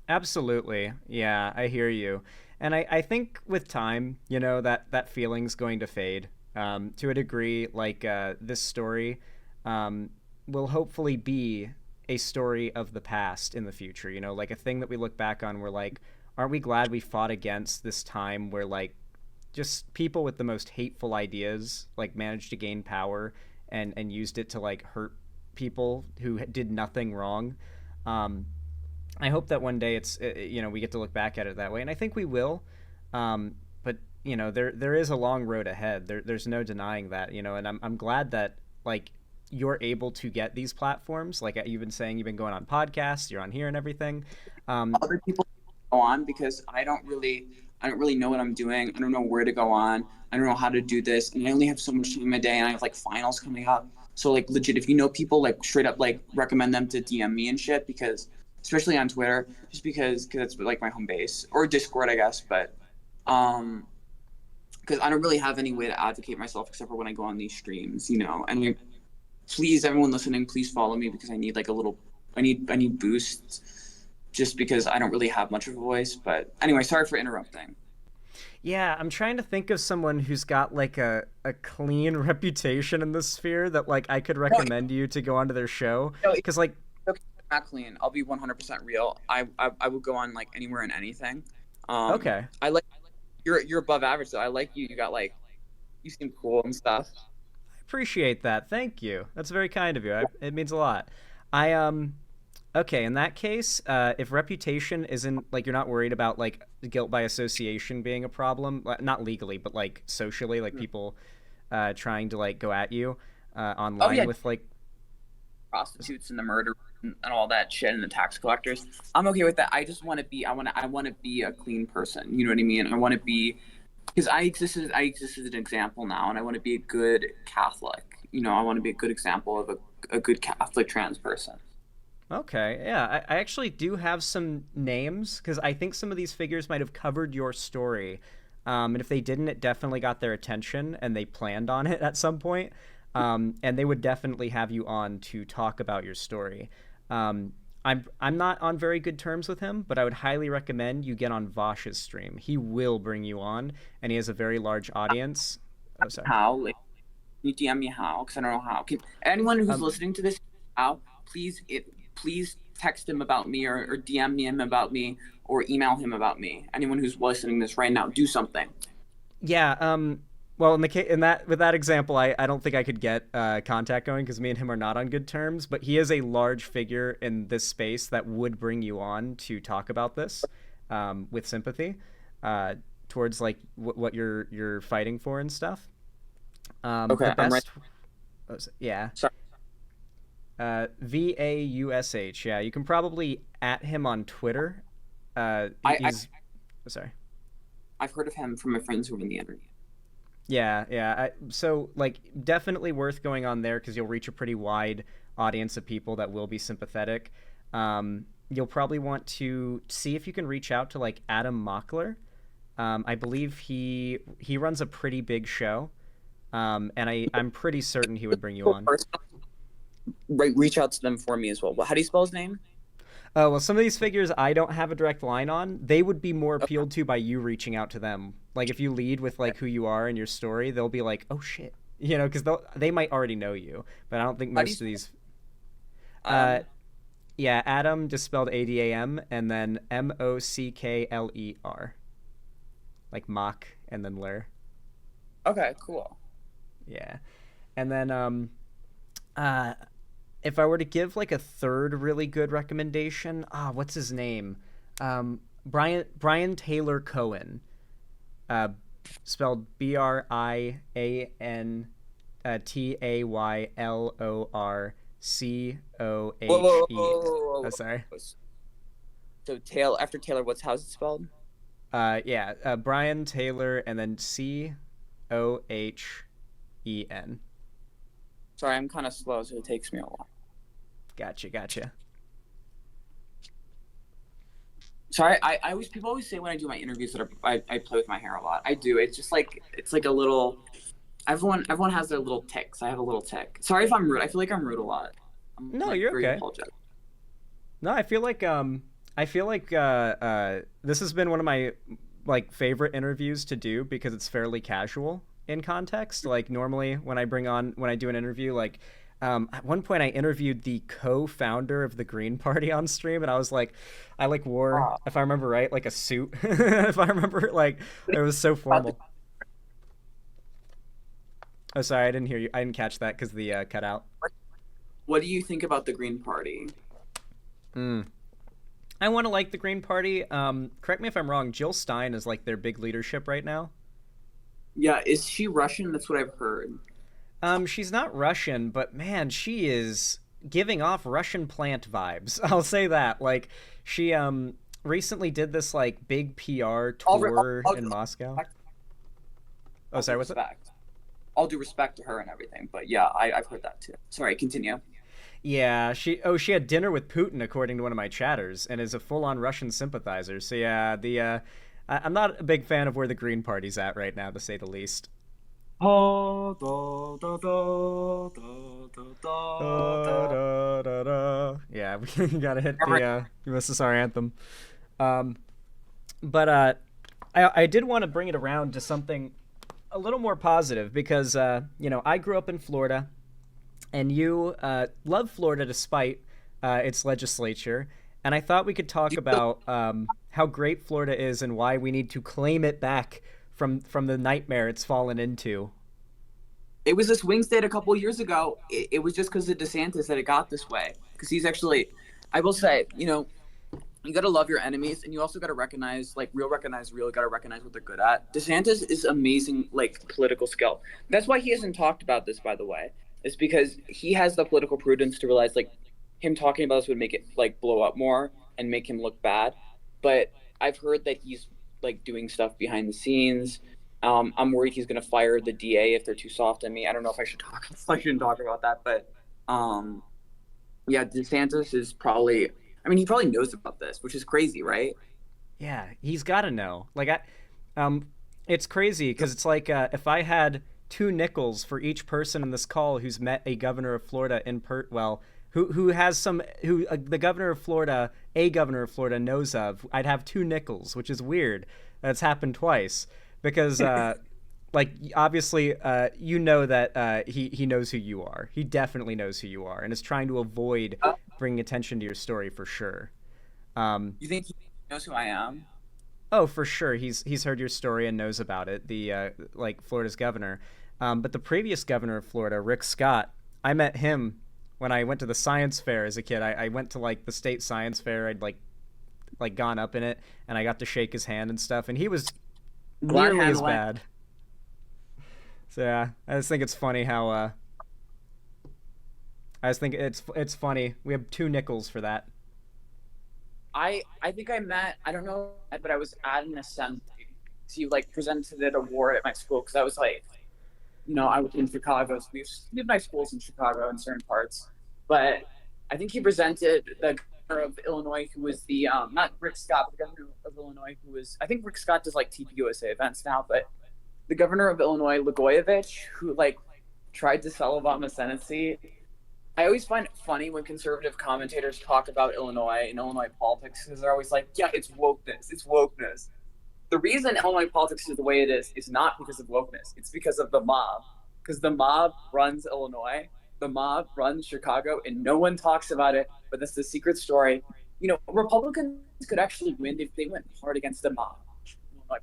Absolutely. Yeah, I hear you. And I think with time, that feeling's going to fade to a degree. Like this story um, will hopefully be a story of the past in the future, like a thing that we look back on. We're like, aren't we glad we fought against this time where like just people with the most hateful ideas like managed to gain power and used it to like hurt people who did nothing wrong. Um, I hope that one day we get to look back at it that way, and I think we will. But there is a long road ahead. There's no denying that. And I'm glad that like you're able to get these platforms. Like you've been saying, you've been going on podcasts, you're on here and everything. Other people go on because I don't really know what I'm doing. I don't know where to go on. I don't know how to do this, and I only have so much time in a day, and I have like finals coming up. So like legit, if you know people, like straight up, like recommend them to DM me and shit, because especially on Twitter, just because it's like my home base, or Discord, I guess. But because I don't really have any way to advocate myself except for when I go on these streams, please, everyone listening, please follow me, because I need like a little, I need boosts, just because I don't really have much of a voice. But anyway, sorry for interrupting. Yeah, I'm trying to think of someone who's got like a clean reputation in this sphere that like I could No, recommend you to go onto their show. no, Because like, okay, not clean. I'll be 100% real. I would go on like anywhere and anything. Um, okay, I like you're above average, so I like you. You got like you seem cool and stuff. I appreciate that. Thank you. That's very kind of you. It means a lot. I Okay, in that case, if reputation isn't like you're not worried about like guilt by association being a problem, not legally, but like socially, like people trying to like go at you Oh online yeah, with like, prostitutes and the murder and all that shit and the tax collectors. I'm okay with that. I just want to be. I want to be a clean person. You know what I mean? I want to be because I exist as an example now, and I want to be a good Catholic. I want to be a good example of a good Catholic trans person. okay, yeah, I actually do have some names because I think some of these figures might have covered your story. And if they didn't, it definitely got their attention and they planned on it at some point. And they would definitely have you on to talk about your story. Um, I'm not on very good terms with him, but I would highly recommend you get on Vosh's stream. He will bring you on, and he has a very large audience. Oh, sorry. How? Like, can you DM me how? Because I don't know how. Can anyone who's Um, listening to this how? Please text him about me, or DM me him about me, or email him about me. Anyone who's listening to this right now, do something. yeah. Well, in that with that example, I don't think I could get contact going because me and him are not on good terms. But he is a large figure in this space that would bring you on to talk about this with sympathy uh, towards like what you're fighting for and stuff. The Okay, I'm right. best, yeah, Sorry. VAUSH. Yeah, you can probably at him on Twitter. I, I He's sorry. I've heard of him from my friends who are in the internet. Yeah, yeah. So, like, definitely worth going on there because you'll reach a pretty wide audience of people that will be sympathetic. You'll probably want to see if you can reach out to like Adam Mockler. I believe he runs a pretty big show, and I'm pretty certain he would bring you on. Person, right, reach out to them for me as well. How do you spell his name? Oh, well, some of these figures I don't have a direct line on. They would be more Okay. appealed to by you reaching out to them. Like if you lead with like who you are and your story, they'll be like, "Oh shit," because they might already know you. But I don't think How do you most of spell these. Uh, Adam? yeah, Adam just spelled ADAM and then Mockler, like mock and then ler. Okay, cool. Yeah, and then uh, if I were to give like a third really good recommendation, what's his name? Um, Brian Taylor Cohen, uh, spelled Whoa, whoa, whoa, Bryantaylorcohe. whoa, Oh, whoa, sorry. whoa. So Taylor, after Taylor, how's it spelled? Yeah, Brian Taylor and then Cohen. Sorry, I'm kind of slow, so it takes me a while. Gotcha. Sorry, I always people always say when I do my interviews that I play with my hair a lot. I do. It's just like it's like a little. Everyone has their little ticks. I have a little tick. Sorry if I'm rude. I feel like I'm rude a lot. I'm No, like you're very okay. apologetic. No, I feel like this has been one of my like favorite interviews to do because it's fairly casual in context. Like normally when I do an interview, like at one point I interviewed the co-founder of the Green Party on stream, and I was like, I like wore, Uh, if I remember right, like a suit. If I remember, like it was so about the, formal. Oh, sorry, I didn't hear you. I didn't catch that because the cut out. what do you think about the Green Party? Mm. I want to like the Green Party. Correct me if I'm wrong. Jill Stein is like their big leadership right now. Yeah, is she Russian? That's what I've heard. She's not Russian, but man, she is giving off Russian plant vibes. I'll say that. Like she recently did this like big PR tour in Moscow. Oh, All due sorry, what's it? respect. All due respect to her and everything, but yeah, I've heard that too. Sorry, continue. Yeah, she had dinner with Putin according to one of my chatters and is a full-on Russian sympathizer. So yeah, I'm not a big fan of where the Green Party's at right now, to say the least. Da, da, da, da, da, da, Da, da. da, da, da. Yeah, we gotta hit Never- the USSR anthem. Um, but I did want to bring it around to something a little more positive because I grew up in Florida, and you love Florida despite its legislature. And I thought we could talk about how great Florida is and why we need to claim it back from the nightmare it's fallen into. It was a swing state a couple years ago. It was just because of DeSantis that it got this way. Because he's actually, I will say, you got to love your enemies, and you also got to recognize, like, recognize real. You got to recognize what they're good at. DeSantis is amazing, like, political skill. That's why he hasn't talked about this, by the way. Is because he has the political prudence to realize, like, him talking about this would make it, like, blow up more and make him look bad. But I've heard that he's, like, doing stuff behind the scenes. I'm worried he's going to fire the DA if they're too soft on me. I don't know if I should talk. I shouldn't talk about that, but yeah, DeSantis is probably. I mean, he probably knows about this, which is crazy, right? Yeah, he's got to know. It's crazy because it's like if I had two nickels for each person in this call who's met a governor of Florida who has the governor of Florida, a governor of Florida knows of, I'd have two nickels, which is weird. That's happened twice because like obviously you know that he knows who you are. He definitely knows who you are and is trying to avoid bringing attention to your story for sure. You think he knows who I am? Oh, for sure. He's heard your story and knows about it. The like Florida's governor, but the previous governor of Florida, Rick Scott, I met him when I went to the science fair as a kid. I went to like the state science fair. I'd like gone up in it, and I got to shake his hand and stuff. And he was nearly as bad. So yeah, I just think it's funny how I just think it's funny. We have two nickels for that. I think I met. I don't know, but I was at an assembly. So you like presented an award at my school because I was like, I was in Chicago. So we have nice schools in Chicago in certain parts. But I think he presented the governor of Illinois, who was the not Rick Scott, but the governor of Illinois, who was I think Rick Scott does like TPUSA events now, but the governor of Illinois, Blagojevich, who like tried to sell Obama Senate seat. I always find it funny when conservative commentators talk about Illinois and Illinois politics because they're always like, yeah, it's wokeness. It's wokeness. The reason Illinois politics is the way it is not because of wokeness. It's because of the mob. Because the mob runs Illinois, the mob runs Chicago, and no one talks about it, but that's the secret story. Republicans could actually win if they went hard against the mob.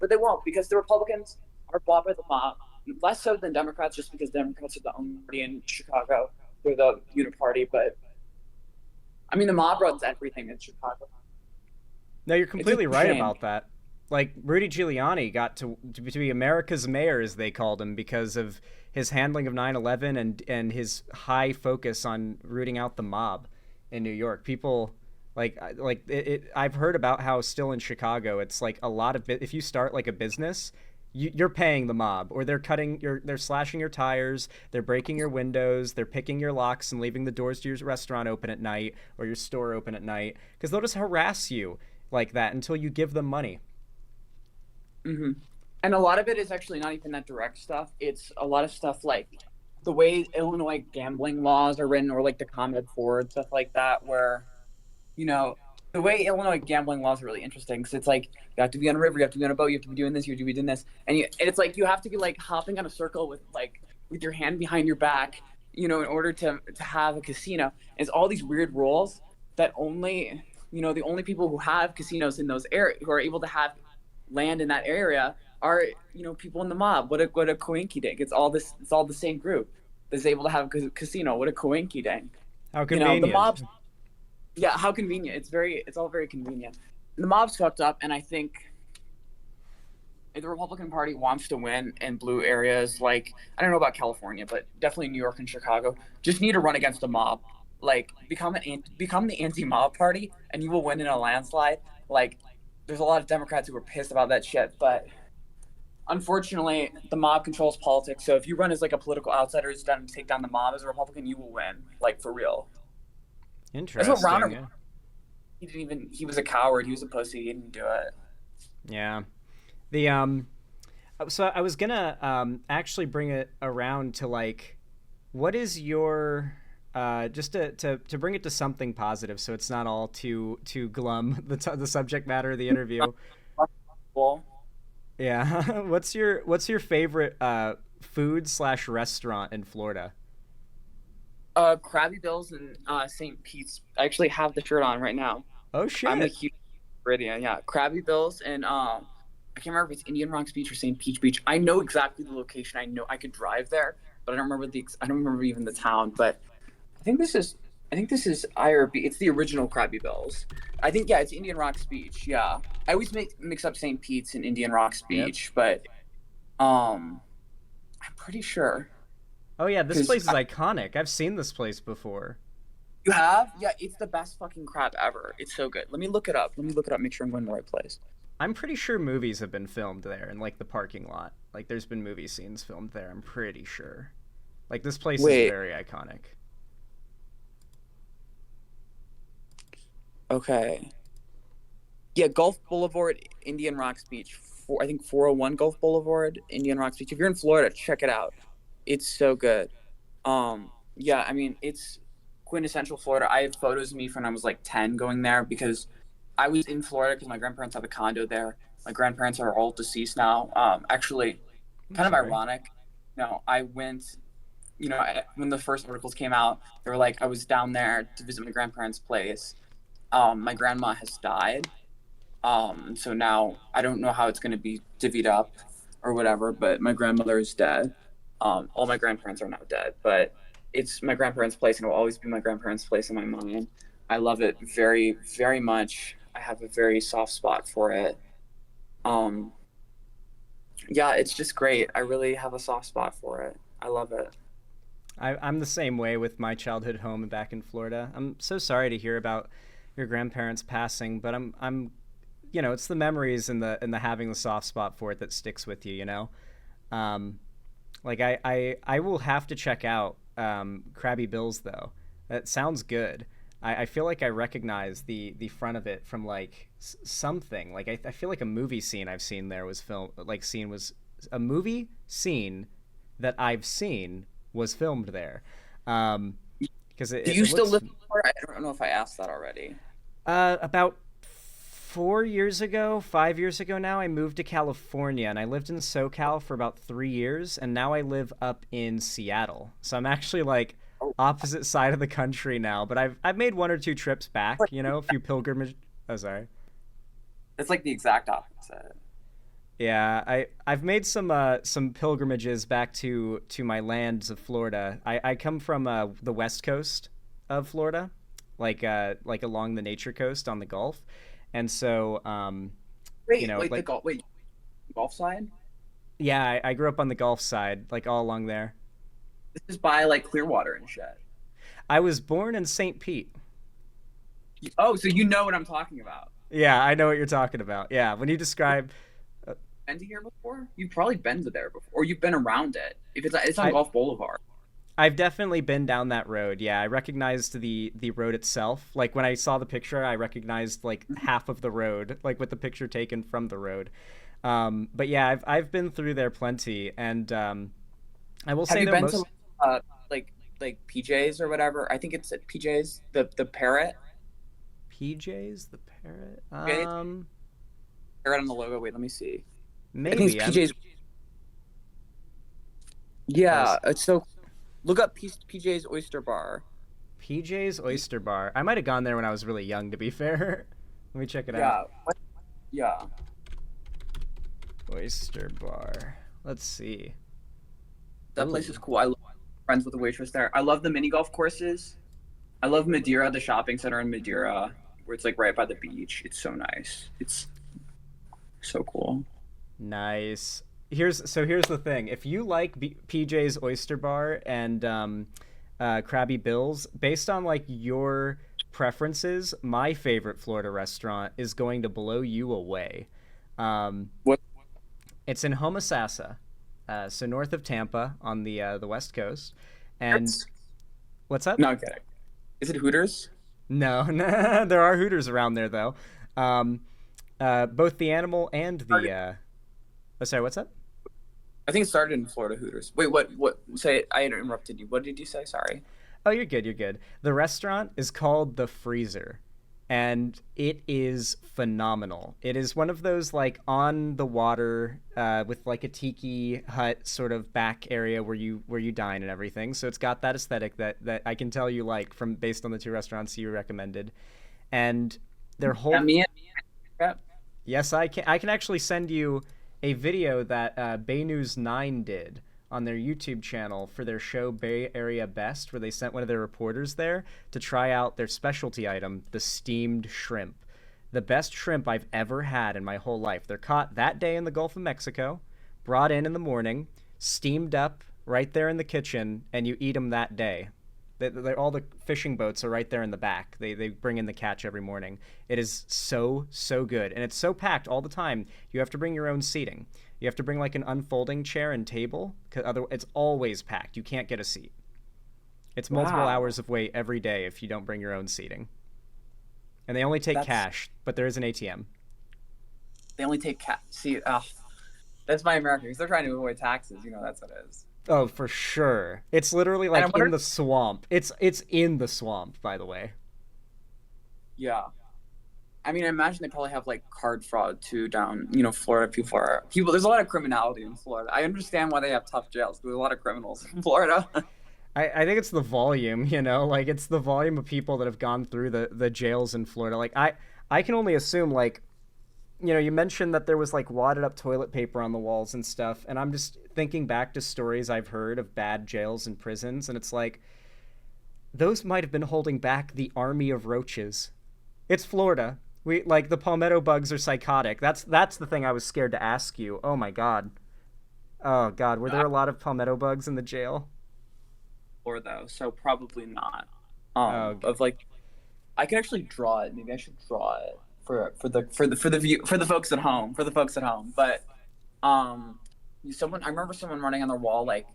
But they won't because the Republicans are bought by the mob, less so than Democrats just because Democrats are the only party in Chicago. They're the uniparty, but I mean, the mob runs everything in Chicago. No, you're It's just completely a right shame. about that. Like Rudy Giuliani got to be America's mayor, as they called him, because of his handling of 9/11 and his high focus on rooting out the mob in New York. People I've heard about how still in Chicago, it's like a lot of if you start like a business, you're paying the mob, or they're slashing your tires, they're breaking your windows, they're picking your locks and leaving the doors to your restaurant open at night or your store open at night because they'll just harass you like that until you give them money. Hmm. And a lot of it is actually not even that direct stuff. It's a lot of stuff like the way Illinois gambling laws are written, or like the Common Core and stuff like that, where you know, the way Illinois gambling laws are really interesting because it's like you have to be on a river, you have to be on a boat, you have to be doing this, you have to be doing this, and it's like you have to be like hopping on a circle with your hand behind your back, in order to have a casino. It's all these weird rules that only the only people who have casinos in those areas who are able to have land in that area are people in the mob. What a coinky dink. It's all the same group that's able to have a casino. What a coinky dink. How The convenient. mobs, yeah, how convenient. It's all very convenient. The mob's fucked up, and I think if the Republican Party wants to win in blue areas, like I don't know about California, but definitely New York and Chicago, just need to run against the mob. Like become the anti-mob party, and you will win in a landslide. Like there's a lot of Democrats who are pissed about that shit, but unfortunately, the mob controls politics. So if you run as like a political outsider who's done to take down the mob as a Republican, you will win, like for real. That's what Interesting. Ronald. Yeah. He didn't even. He was a coward. He was a pussy. He didn't do it. Yeah. The So I was gonna actually bring it around to like, what is your just to bring it to something positive, so it's not all too glum the subject matter of the interview. Well, Yeah. What's your favorite food slash restaurant in Florida? Krabby Bill's in St. Pete's. I actually have the shirt on right now. Oh I'm a shit. huge Floridian. Yeah, Krabby Bill's and I can't remember if it's Indian Rocks Beach or St. Peach Beach. I know exactly the location. I know I could drive there, but I don't remember even the town. But I think this is I think this is IRB. It's the original Krabby Bill's. I think, yeah, it's Indian Rocks Beach. Yeah, I always mix up St. Pete's and Indian Rocks Yep. Beach, but um, I'm pretty sure Oh yeah, this because place is iconic. I've seen this place before. you have. Yeah, it's the best fucking crab ever. It's so good. Let me look it up. Let me look it up. Make sure I'm going to the right place. I'm pretty sure movies have been filmed there in like the parking lot. Like there's been movie scenes filmed there. I'm pretty sure. Like this place is Wait. very iconic. Okay. Yeah, Gulf Boulevard, Indian Rocks Beach. I think 401 Gulf Boulevard, Indian Rocks Beach. If you're in Florida, check it out. It's so good. Yeah, I mean, it's quintessential Florida. I have photos of me from when I was like 10 going there because I was in Florida because my grandparents have a condo there. My grandparents are all deceased now. Actually, I'm kind of sorry. ironic. No, I went, when the first articles came out, they were like, I was down there to visit my grandparents' place. My grandma has died. So now I don't know how it's going to be divvied up or whatever, but my grandmother is dead. All my grandparents are now dead, but it's my grandparents' place and it will always be my grandparents' place in my mind. I love it very, very much. I have a very soft spot for it. Um, yeah, it's just great. I really have a soft spot for it. I love it. I'm the same way with my childhood home back in Florida. I'm so sorry to hear about your grandparents passing, but I'm it's the memories and the having the soft spot for it that sticks with you. Um, like I will have to check out Krabby Bills though. That sounds good. I feel like I recognize the front of it from like something. Like I feel like a movie scene I've seen there was film like scene was a movie scene that I've seen was filmed there. Because Do you it still looks live in Florida? I don't know if I asked that already. about 4 years ago, 5 years ago now, I moved to California and I lived in SoCal for about 3 years, and now I live up in Seattle. So I'm actually like Oh, opposite side of the country now, but I've made one or two trips back, a few pilgrimage. Oh, sorry. it's like the exact opposite. Yeah, I've made some pilgrimages back to my lands of Florida. I come from the west coast of Florida, like along the nature coast on the Gulf, And so, Wait, like, golf side? yeah, I grew up on the Gulf side, like all along there. This is by like Clearwater and shit. I was born in St. Pete. Oh, so you know what I'm talking about. Yeah, I know what you're talking about. Yeah, when you describe, uh, Been to here before? You've probably been to there before, or you've been around it. If it's on I Golf Boulevard. I've definitely been down that road. Yeah, I recognized the road itself. Like when I saw the picture, I recognized like half of the road, like with the picture taken from the road. But yeah, I've been through there plenty, and I will Have say you though been to most uh like PJ's or whatever? I think it's at PJ's, the Parrot. PJs the parrot. PJ's Parrot on the logo. Wait, let me see. I think it's Maybe I'm. PJ's. I Yeah, was it's so. Look up PJ's Oyster Bar. PJ's Oyster Bar. I might have gone there when I was really young. To be fair, let me check it out. Yeah, yeah. Oyster Bar. Let's see. That place Ooh, is cool. I love friends with the waitress there. I love the mini golf courses. I love Madeira, the shopping center in Madeira, where it's like right by the beach. It's so nice. It's so cool. nice. Here's the thing. If you like PJ's Oyster Bar and Krabby Bill's, based on like your preferences, my favorite Florida restaurant is going to blow you away. Um, What? it's in Homosassa, so north of Tampa on the West Coast. And Hooters? what's up? No, I'm kidding. Is it Hooters? No, there are Hooters around there though. Um, both the animal and the. Oh, sorry, what's up? I think it started in Florida Hooters. Wait, what? What? Say, I interrupted you. What did you say? Sorry. Oh, you're good. You're good. The restaurant is called The Freezer, and it is phenomenal. It is one of those like on the water, with like a tiki hut sort of back area where you dine and everything. So it's got that aesthetic that I can tell you like from based on the two restaurants you recommended, and their Yeah, whole. yeah. Yes, I can actually send you a video that Bay News 9 did on their YouTube channel for their show Bay Area Best, where they sent one of their reporters there to try out their specialty item, the steamed shrimp. The best shrimp I've ever had in my whole life. They're caught that day in the Gulf of Mexico, brought in the morning, steamed up right there in the kitchen, and you eat them that day. All the fishing boats are right there in the back. They bring in the catch every morning. It is so, so good. And it's so packed all the time. You have to bring your own seating. You have to bring like an unfolding chair and table. Cause it's always packed. You can't get a seat. It's multiple Wow. hours of wait every day if you don't bring your own seating. And they only take That's cash, but there is an ATM. they only take cat. See, that's my American because they're trying to avoid taxes. You know, that's what it is. Oh, for sure. It's literally And I like in wonder. the swamp. It's in the swamp, by the way. Yeah. I mean, I imagine they probably have like card fraud too down, Florida. People. There's a lot of criminality in Florida. I understand why they have tough jails. There's a lot of criminals in Florida. I think it's the volume, like it's the volume of people that have gone through the jails in Florida. Like I can only assume like you mentioned that there was like wadded up toilet paper on the walls and stuff, and I'm just thinking back to stories I've heard of bad jails and prisons, and it's like those might have been holding back the army of roaches. It's Florida. We like the palmetto bugs are psychotic. That's the thing I was scared to ask you. Oh my god. Oh god, were there a lot of palmetto bugs in the jail? Or though, so probably not. Oh, Of like, I could actually draw it. Maybe I should draw it for the folks at home. For the folks at home, but um, I remember someone running on their wall like.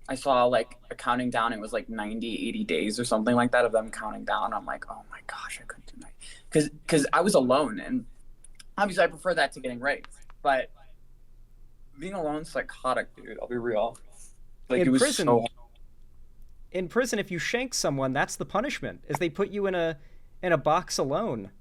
I saw like a counting down. It was like 90, 80 days or something like that of them counting down. I'm like, oh my gosh, I couldn't do that. Because I was alone. And obviously I prefer that to getting raped. But being alone is psychotic, dude. I'll be real. Like it in was prison, so. in prison, if you shank someone, that's the punishment. Is they put you in a box alone.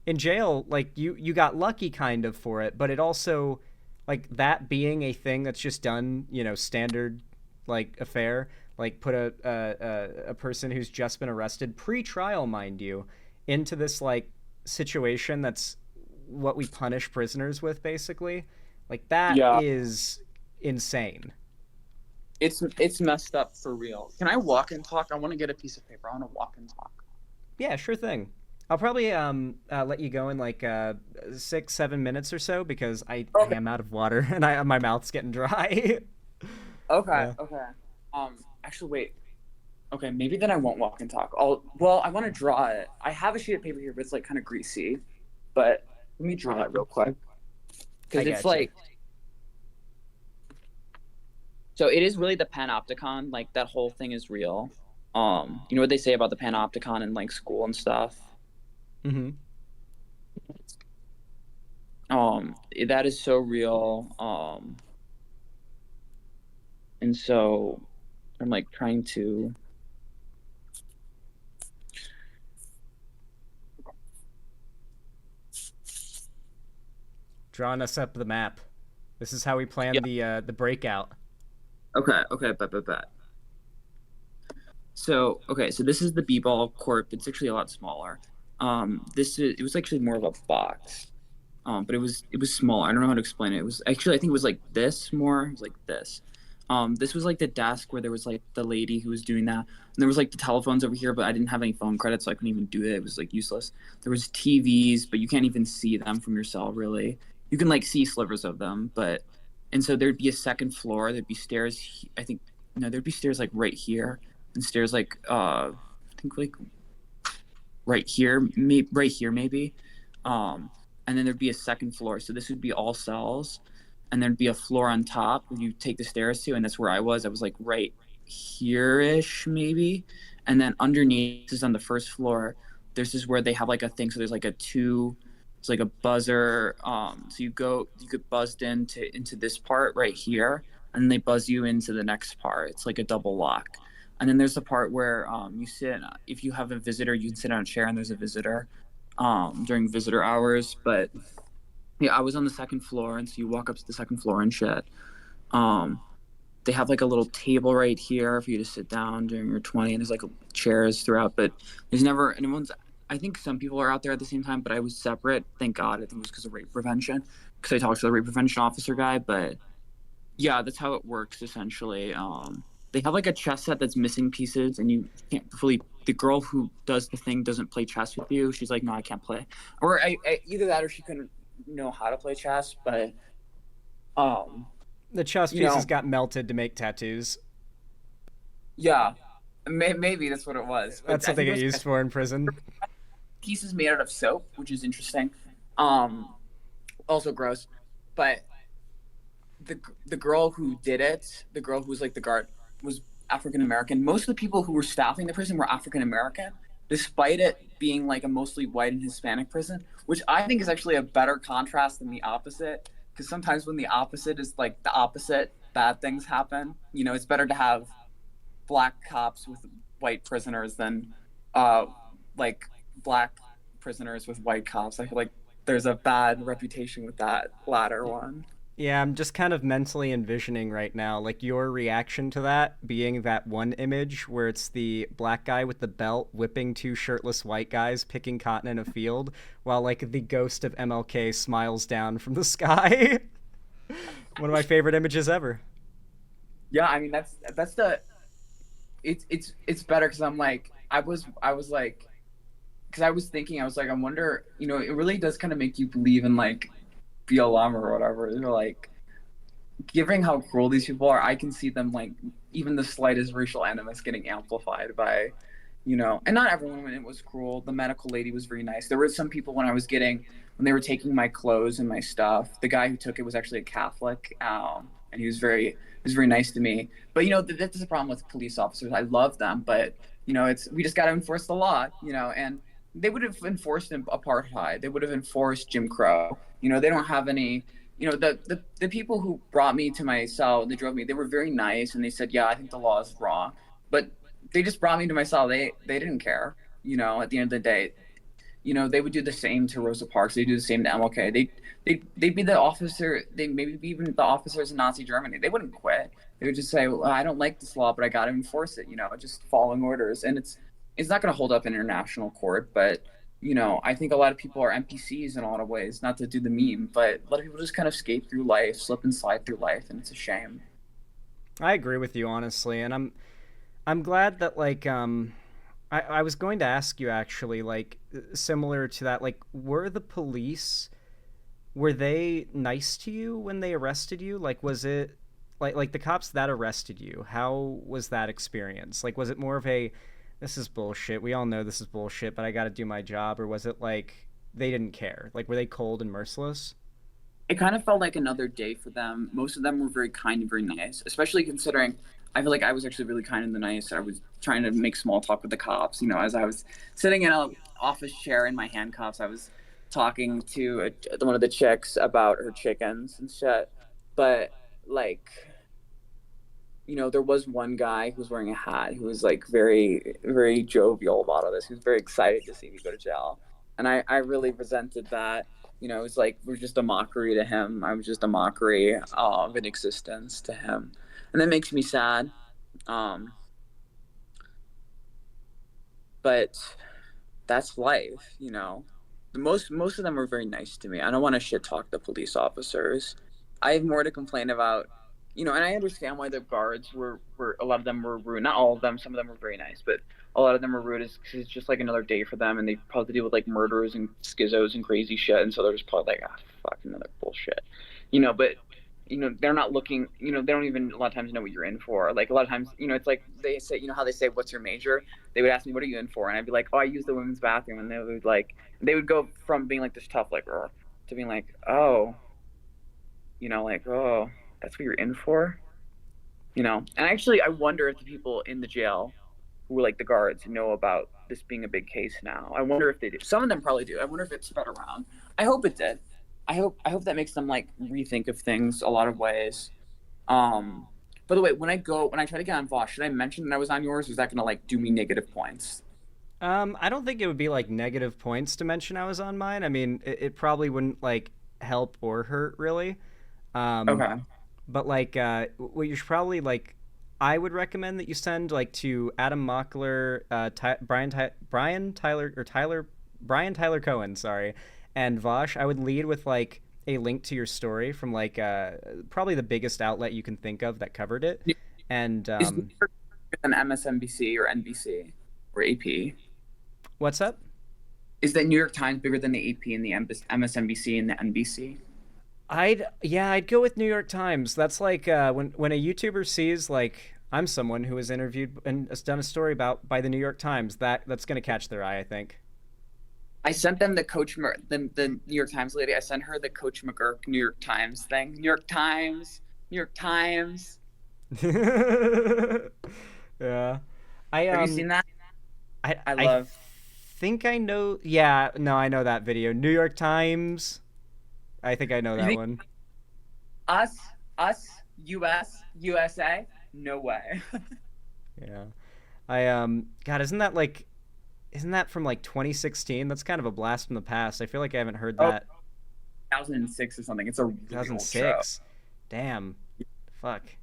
In jail, like you got lucky kind of for it, but it also like that being a thing that's just done, standard like affair, like put a person who's just been arrested pre-trial, mind you, into this like situation that's what we punish prisoners with basically. Like that Yeah. is insane. It's messed up for real. Can I walk and talk? I want to get a piece of paper. I want to walk and talk. Yeah, sure thing. I'll probably let you go in like 6 7 minutes or so because I Okay. am out of water and I my mouth's getting dry. Okay. Yeah. Okay. Actually, wait. Okay, maybe then I won't walk and talk. Well, I want to draw it. I have a sheet of paper here, but it's like kind of greasy. But let me draw it real quick I because it's got you. like so it is really the panopticon. Like that whole thing is real. You know what they say about the panopticon in like school and stuff. Mm-hmm. That is so real. And so I'm like trying to. Drawing us up the map. This is how we Yeah. plan the breakout. Okay. Okay. But. So okay. So this is the b-ball corp. It's actually a lot smaller. It was actually more of a box. But it was small. I don't know how to explain it. It was actually I think it was like this more. It was like this. This was like the desk where there was like the lady who was doing that, and there was like the telephones over here, but I didn't have any phone credits, so I couldn't even do it. It was like useless. There was TVs, but you can't even see them from your cell really. You can like see slivers of them, but and so there'd be a second floor. There'd be stairs. I think no, there'd be stairs like right here, and stairs like I think like right here maybe. Um, and then there'd be a second floor. So this would be all cells, and there'd be a floor on top where you take the stairs to, and that's where I was. I was like right here ish maybe, and then underneath is on the first floor. This is where they have like a thing. So there's like a two. It's like a buzzer. So you get buzzed into this part right here, and then they buzz you into the next part. It's like a double lock. And then there's the part where you sit. If you have a visitor, you can sit on a chair, and there's a visitor during visitor hours. But yeah, I was on the second floor, and so you walk up to the second floor and shit. Um, they have like a little table right here for you to sit down during your 20, and there's like chairs throughout. But there's never anyone's. I think some people are out there at the same time, but I was separate. Thank God. I think it was because of rape prevention, because I talked to the rape prevention officer guy. But yeah, that's how it works essentially. They have like a chess set that's missing pieces, and you can't fully. The girl who does the thing doesn't play chess with you. She's like, no, I can't play. Or either that, or she couldn't know how to play chess. But um, The chess you pieces know, got melted to make tattoos. yeah, maybe that's what it was. But That's I what they think it get was used for in prison. pieces made out of soap, which is interesting. Um, Also gross. But the girl who did it, the girl who was like the guard, was African American. Most of the people who were staffing the prison were African American, despite it being like a mostly white and Hispanic prison, which I think is actually a better contrast than the opposite. Because sometimes when the opposite is like the opposite, bad things happen. It's better to have black cops with white prisoners than uh like black prisoners with white cops. I feel like there's a bad reputation with that latter one. Yeah, I'm just kind of mentally envisioning right now, like your reaction to that being that one image where it's the black guy with the belt whipping two shirtless white guys picking cotton in a field, while like the ghost of MLK smiles down from the sky. One of my favorite images ever. Yeah, I mean that's the it's better because I was like because I was thinking I was like I wonder it really does kind of make you believe in like BLM or whatever. You're like given how cruel these people are, I can see them like even the slightest racial animus getting amplified by, and not everyone when it was cruel. The medical lady was very nice. There were some people when they were taking my clothes and my stuff. The guy who took it was actually a Catholic, and he was very nice to me. But that's the problem with police officers. I love them, but we just got to enforce the law, and they would have enforced apartheid. They would have enforced Jim Crow. They don't have any the people who brought me to my cell, they drove me, they were very nice and they said, yeah, I think the law is wrong. But they just brought me to my cell. They didn't care, at the end of the day. They would do the same to Rosa Parks. They do the same to MLK. They'd be the officer. They maybe be even the officers in Nazi Germany. They wouldn't quit. They would just say, well, I don't like this law, but I got to enforce it. Just following orders. And it's not going to hold up in international court, but I think a lot of people are NPCs in a lot of ways, not to do the meme, but a lot of people just kind of skate through life, slip and slide through life, and it's a shame. I agree with you honestly, and I'm glad that like I was going to ask you actually, like, similar to that, like, were the police, were they nice to you when they arrested you? Like, was it like the cops that arrested you? How was that experience? Like, was it more of a, this is bullshit. We all know this is bullshit, but I got to do my job, or was it like they didn't care? Like, were they cold and merciless? It kind of felt like another day for them. Most of them were very kind and very nice, especially considering I feel like I was actually really kind and nice. I was trying to make small talk with the cops. You know, as I was sitting in a office chair in my handcuffs, I was talking to one of the chicks about her chickens and shit. But like, you know, there was one guy who was wearing a hat who was like very, very jovial about all this. He was very excited to see me go to jail. And I really resented that. You know, it was like we're just a mockery to him. I was just a mockery of an existence to him. And that makes me sad. Um, but that's life, you know. Most of them were very nice to me. I don't want to shit talk the police officers. I have more to complain about, you know, and I understand why the guards were a lot of them were rude. Not all of them. Some of them were very nice, but a lot of them were rude. Is because it's just like another day for them, and they probably deal with like murderers and schizos and crazy shit, and so they're just probably like, ah, fuck, another bullshit, you know. But you know, they're not looking. You know, they don't even a lot of times know what you're in for. Like a lot of times, you know, it's like they say, you know, how they say, "What's your major?" They would ask me, "What are you in for?" And I'd be like, "Oh, I use the women's bathroom," and they would go from being like this tough like to being like, "Oh, you know, like, oh, that's what you're in for," you know. And actually, I wonder if the people in the jail who were like the guards know about this being a big case now. I wonder if they do. Some of them probably do. I wonder if it spread around. I hope it did. I hope that makes them like rethink of things a lot of ways. Um, by the way, when I try to get on Vosh, should I mention that I was on yours? Or is that gonna like do me negative points? I don't think it would be like negative points to mention I was on mine. I mean, it probably wouldn't like help or hurt really. Um, Okay. but like, what you should probably like, I would recommend that you send like to Adam Mockler, Brian Tyler or Tyler Brian Tyler Cohen, sorry, and Vosh. I would lead with like a link to your story from like probably the biggest outlet you can think of that covered it, and Is New York bigger than MSNBC or NBC or AP? what's up? Is the New York Times bigger than the AP and the MSNBC and the NBC? I'd go with New York Times. That's like when a YouTuber sees like I'm someone who was interviewed and has done a story about by the New York Times, that's gonna catch their eye, I think. I sent them the New York Times lady. I sent her the Coach McGurk New York Times thing. New York Times, New York Times. Yeah. I Have you seen that? I I love. think I know. Yeah, no, I know that video. New York Times. I think I know You that think one. us, us, US, USA? No way. Yeah. I God, isn't that from like 2016? That's kind of a blast from the past. I feel like I haven't heard Oh, that 2006 or something. It's a really old show. 2006. Damn. Fuck.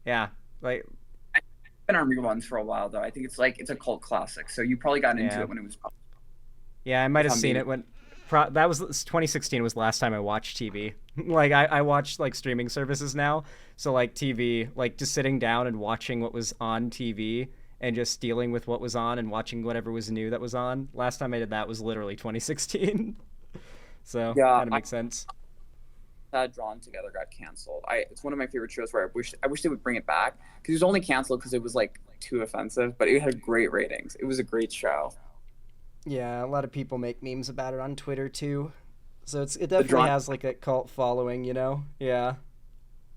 Yeah. Like I've been on reruns for a while though. I think it's like it's a cult classic. So you probably got into yeah. it when it was. Yeah, I might If have I'm seen being it when that was 2016 was the last time I watched TV. Like I watched like streaming services now, so like TV, like just sitting down and watching what was on TV and just dealing with what was on and watching whatever was new that was on. Last time I did that was literally 2016. So Yeah, kind of makes sense. Drawn Together got canceled. It's one of my favorite shows where I wish they would bring it back because it was only canceled because it was like too offensive, but it had great ratings. It was a great show. Yeah, a lot of people make memes about it on Twitter too. So it The definitely Drawn has like a cult following, you know? Yeah.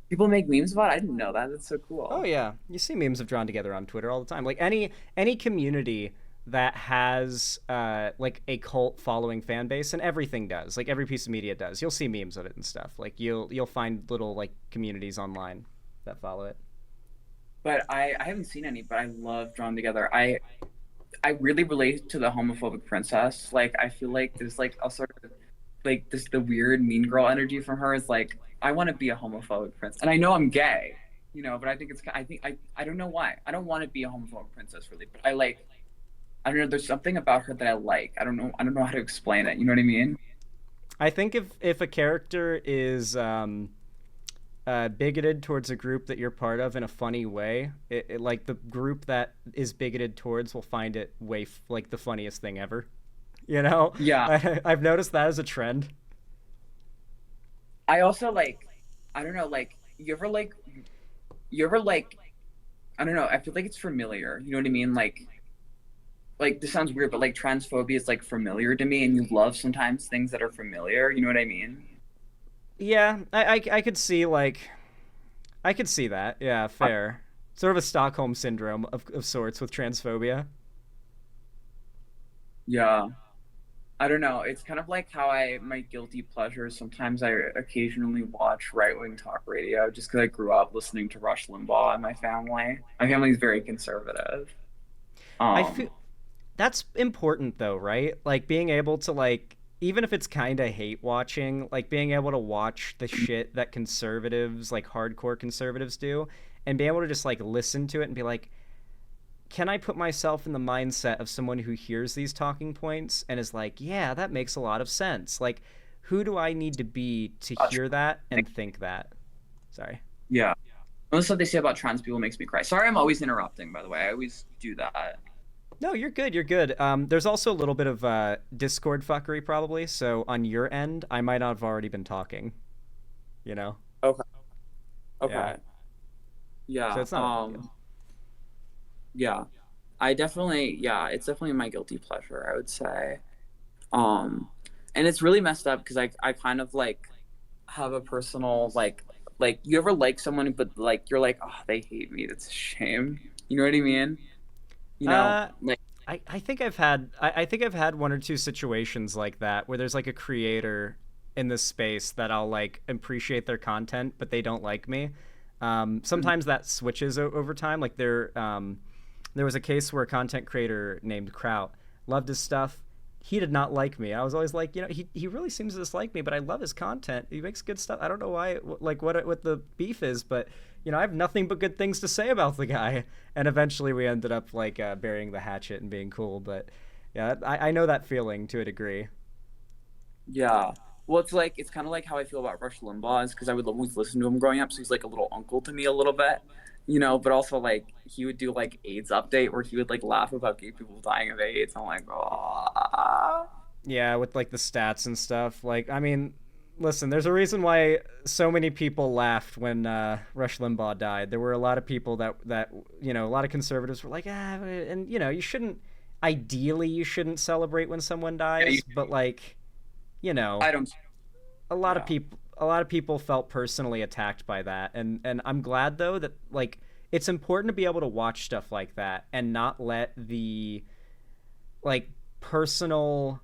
People make memes about it. I didn't know that. That's so Oh cool. yeah, you see memes of Drawn Together on Twitter all the time. Like any community that has like a cult following fan base, and everything does. Like every piece of media does. You'll see memes of it and stuff. Like you'll find little like communities online that follow it. But I haven't seen any, but I love Drawn Together. I really relate to the homophobic princess. Like I feel like there's like a sort of like this the weird mean girl energy from her is like I want to be a homophobic prince, and I know I'm gay, you know, but I don't know why I don't want to be a homophobic princess really, but I don't know. There's something about her that I like. I don't know how to explain it. You know what I mean? I think if a character is bigoted towards a group that you're part of in a funny way, like the group that is bigoted towards will find it like the funniest thing ever. You know, Yeah. I've noticed that as a trend. I also like, I don't know, like you ever like, I don't know, I feel like it's familiar. You know what I mean? Like this sounds weird, but like transphobia is like familiar to me, and you love sometimes things that are familiar. You know what I mean? Yeah, I could see like I could see that. Yeah, fair. Sort of a Stockholm syndrome of sorts with transphobia. Yeah. I don't know. It's kind of like how my guilty pleasure is sometimes I occasionally watch right wing talk radio just because I grew up listening to Rush Limbaugh and my family. My family's very conservative. I feel Um, that's important though, right? Like being able to like even if it's kind of hate watching, like being able to watch the shit that conservatives, like hardcore conservatives do and be able to just like listen to it and be like, can I put myself in the mindset of someone who hears these talking points and is like, yeah, that makes a lot of sense. Like who do I need to be to hear that and think that? Sorry. yeah. Most of the stuff they say about trans people makes me cry. Sorry, I'm always interrupting, by the way. I always do that. No, you're good. You're good. There's also a little bit of Discord fuckery, probably. So on your end, I might not have already been talking. You know? Okay. Yeah. Okay. So Yeah. it's not a big deal. Yeah. I definitely, yeah, it's definitely my guilty pleasure, I would say. Um, and it's really messed up because I kind of like have a personal like you ever like someone but like you're like, oh, they hate me. That's a shame. You know what I mean? You know, Uh, like I think I think I've had one or two situations like that where there's like a creator in this space that I'll like appreciate their content, but they don't like me. Sometimes that switches over time. Like there was a case where a content creator named Kraut loved his stuff. He did not like me. I was always like, you know, he really seems to dislike me, but I love his content. He makes good stuff. I don't know why, like what the beef is, but you know, I have nothing but good things to say about the guy. And eventually, we ended up like burying the hatchet and being cool. But yeah, I know that feeling to a degree. yeah. Well, it's like it's kind of like how I feel about Rush Limbaugh is because I would always listen to him growing up, so he's like a little uncle to me a little bit, you know. But also like he would do like AIDS update where he would like laugh about gay people dying of AIDS. I'm like, oh, Yeah, with like the stats and stuff. Like, I mean, listen, there's a reason why so many people laughed when Rush Limbaugh died. There were a lot of people that you know, a lot of conservatives were like, ah, and you know, you shouldn't. Ideally, you shouldn't celebrate when someone yeah, dies, but like, you know, I don't, yeah, a lot of people felt personally attacked by that, and I'm glad though that like it's important to be able to watch stuff like that and not let the like personal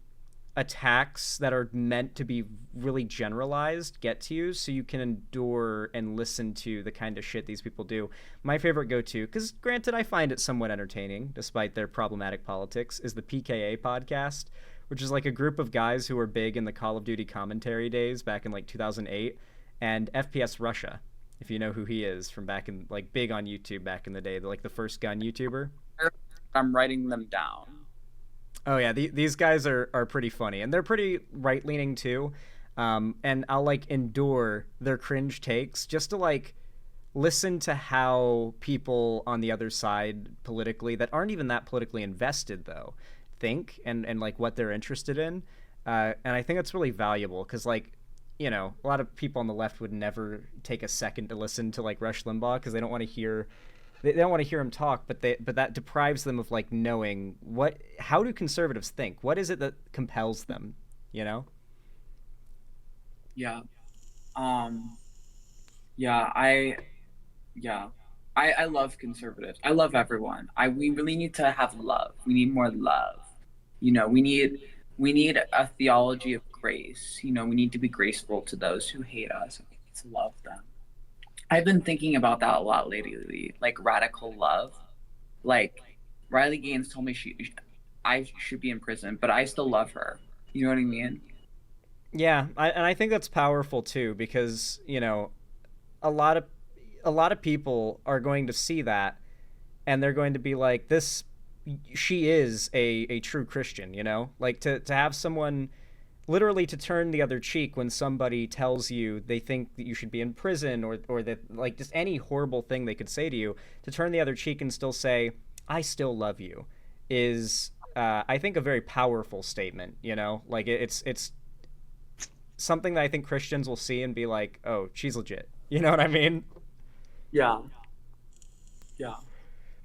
attacks that are meant to be really generalized get to you so you can endure and listen to the kind of shit these people do. My favorite go-to, because granted I find it somewhat entertaining despite their problematic politics, is the PKA podcast, which is like a group of guys who were big in the Call of Duty commentary days back in like 2008, and FPS Russia, if you know who he is from back in like big on YouTube back in the day, like the first gun YouTuber. I'm writing them down. Oh yeah, these guys are pretty funny, and they're pretty right leaning too. And I'll like endure their cringe takes just to like listen to how people on the other side politically that aren't even that politically invested though think and like what they're interested in. And I think that's really valuable because like you know a lot of people on the left would never take a second to listen to like Rush Limbaugh because they don't want to hear they don't want to hear him talk, but that deprives them of like knowing what how do conservatives think? What is it that compels them? You know? Yeah. Um. Yeah. Yeah. I love conservatives. I love everyone. We really need to have love. We need more love. You know, we need a theology of grace. You know, we need to be graceful to those who hate us. We need to love them. I've been thinking about that a lot lately, like radical love. Like Riley Gaines told me I should be in prison, but I still love her. You know what I mean? Yeah, and I think that's powerful too because you know a lot of a lot of people are going to see that and they're going to be like this she is a true Christian, you know? Like to have someone literally to turn the other cheek when somebody tells you they think that you should be in prison, or that, like, just any horrible thing they could say to you, to turn the other cheek and still say, I still love you, is, I think, a very powerful statement, you know? Like, it's something that I think Christians will see and be like, oh, she's legit. You know what I mean? Yeah. Yeah.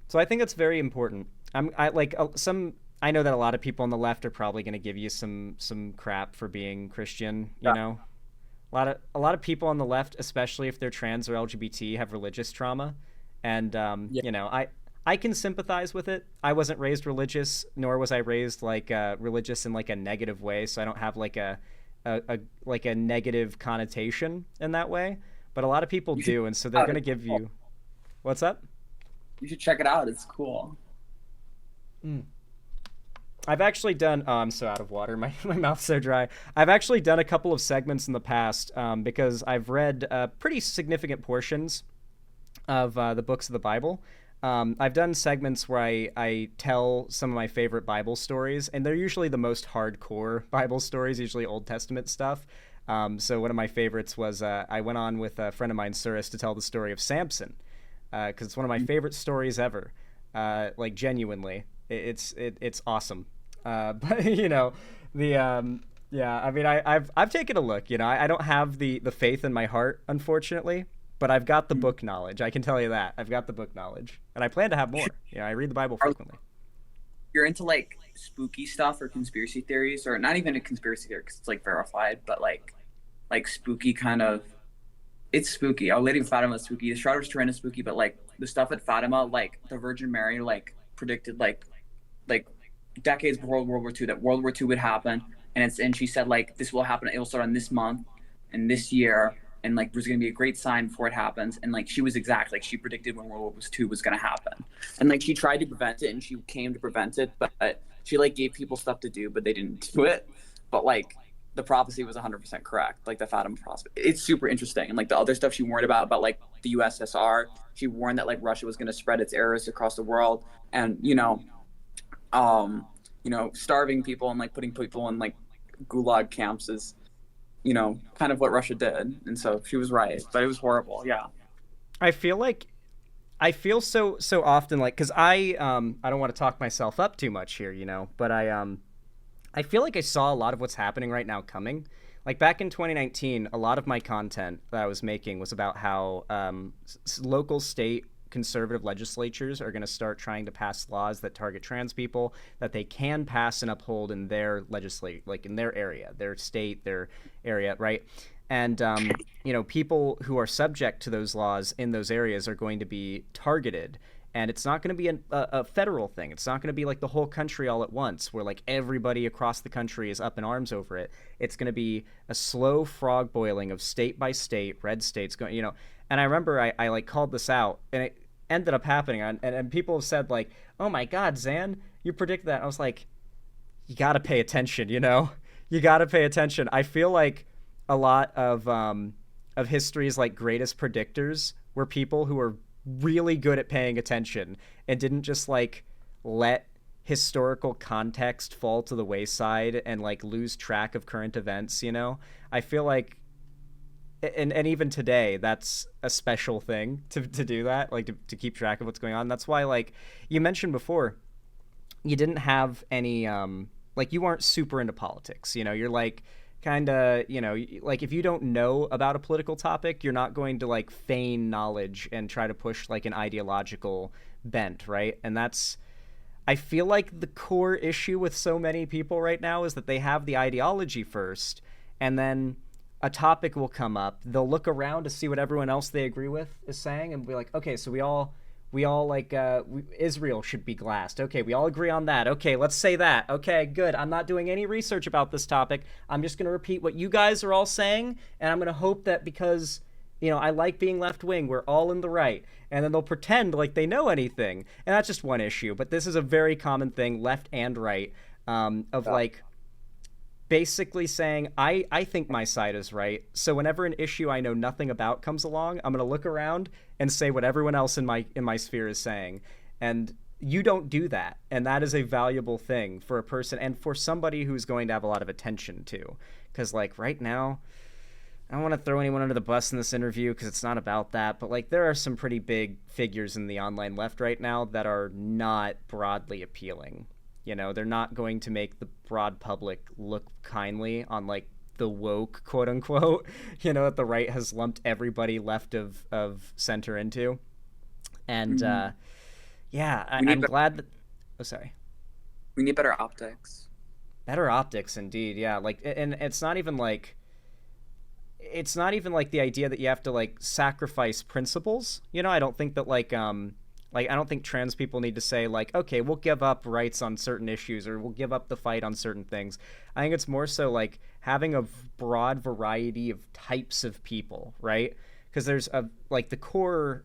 So I think it's very important. I like some. I know that a lot of people on the left are probably going to give you some crap for being Christian. You know, a lot of people on the left, especially if they're trans or LGBT, have religious trauma, and Yeah. you know, I can sympathize with it. I wasn't raised religious, nor was I raised like religious in like a negative way, so I don't have like a like a negative connotation in that way. But a lot of people You should do, and so check they're it out. going to It's give cool. you. What's up? You should check it out. It's cool. Mm. I've actually done. Oh, I'm so out of water. My mouth's so dry. I've actually done a couple of segments in the past, because I've read pretty significant portions of the books of the Bible. I've done segments where I tell some of my favorite Bible stories, and they're usually the most hardcore Bible stories, usually Old Testament stuff. So one of my favorites was I went on with a friend of mine, Suris, to tell the story of Samson, because it's one of my favorite stories ever. Like, genuinely, it's awesome. But you know, the yeah, I mean, I've taken a look. You know, I don't have the faith in my heart, unfortunately, but I've got the Mm. book knowledge. I can tell you that I've got the book knowledge, and I plan to have You should, more. You know, I read the Bible are frequently. you're into like spooky stuff or conspiracy theories, or not even a conspiracy theory because it's like verified, but like spooky kind of. It's spooky. Our Lady of Fatima is spooky. The Shroud of Turin is spooky, but like the stuff at Fatima, like the Virgin Mary, like predicted like decades before World War II that World War II would happen, and she said like this will happen. It will start on this month and this year, and like there's gonna be a great sign before it happens. And like she was exact. Like she predicted when World War II was gonna happen, and like she tried to prevent it, and she came to prevent it, but she like gave people stuff to do, but they didn't do it. But like the prophecy was 100% correct. Like the Fatima prophecy, it's super interesting. And like the other stuff she warned about like the USSR, she warned that like Russia was going to spread its errors across the world, and um, starving people and like putting people in like gulag camps is, kind of what Russia did. And so she was right, but it was horrible. Yeah. I feel like I feel so often, like, because I don't want to talk myself up too much here, you know, but I feel like I saw a lot of what's happening right now coming. Like, back in 2019, a lot of my content that I was making was about how local state conservative legislatures are going to start trying to pass laws that target trans people that they can pass and uphold in their legislate, like in their area, their state, their area, right? And people who are subject to those laws in those areas are going to be targeted, and it's not going to be a federal thing. It's not going to be like the whole country all at once, where like everybody across the country is up in arms over it. It's going to be a slow frog boiling of state by state, red states going, And I remember I like called this out, and it ended up happening. And people have said like, "Oh my God, Zan, you predict that." I was like, you got to pay attention, You got to pay attention. I feel like a lot of history's like greatest predictors were people who were really good at paying attention and didn't just like let historical context fall to the wayside and like lose track of current events. I feel like, and even today, that's a special thing to do that, like to keep track of what's going on. That's why, like you mentioned before, you didn't have any like you weren't super into politics. You're like kind of, like if you don't know about a political topic, you're not going to like feign knowledge and try to push like an ideological bent, right? And that's, I feel like the core issue with so many people right now is that they have the ideology first, and then a topic will come up. They'll look around to see what everyone else they agree with is saying, and be like, okay, so we all like Israel should be glassed. Okay, we all agree on that. Okay, let's say that. Okay, good. I'm not doing any research about this topic. I'm just going to repeat what you guys are all saying, and I'm going to hope that because, I like being left wing, we're all in the right. And then they'll pretend like they know anything. And that's just one issue, but this is a very common thing, left and right, of like basically saying, I think my side is right. So whenever an issue I know nothing about comes along, I'm going to look around and say what everyone else in my sphere is saying. And you don't do that, and that is a valuable thing for a person and for somebody who's going to have a lot of attention too, because like right now, I don't want to throw anyone under the bus in this interview because it's not about that, but like there are some pretty big figures in the online left right now that are not broadly appealing. You know, they're not going to make the broad public look kindly on like the woke quote unquote, you know, that the right has lumped everybody left of center into. And yeah, I'm glad that. Oh, sorry. We need better optics. Better optics, indeed. Yeah, like, and it's not even like the idea that you have to like sacrifice principles. You know, I don't think that like I don't think trans people need to say like, okay, we'll give up rights on certain issues or we'll give up the fight on certain things. I think it's more so like having a broad variety of types of people, right? Because there's a like the core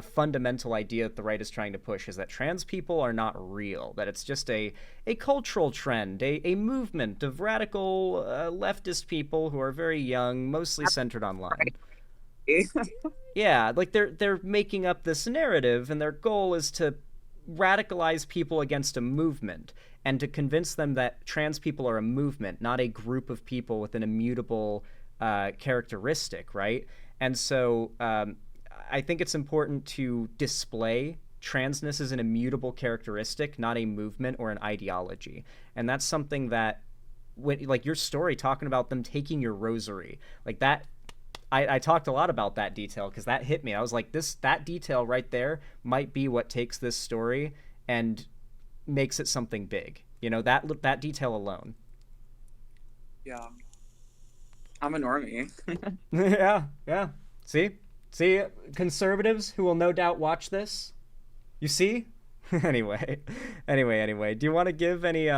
fundamental idea that the right is trying to push is that trans people are not real, that it's just a cultural trend, a movement of radical leftist people who are very young, mostly centered online. Yeah, like they're making up this narrative, and their goal is to radicalize people against a movement and to convince them that trans people are a movement, not a group of people with an immutable characteristic, right? And so I think it's important to display transness as an immutable characteristic, not a movement or an ideology. And that's something that, when like your story talking about them taking your rosary, like that, I talked a lot about that detail because that hit me. I was like, that detail right there might be what takes this story and makes it something big. You know, that detail alone. Yeah. I'm a normie. Yeah. See, conservatives who will no doubt watch this. You see? Anyway. Do you want to give any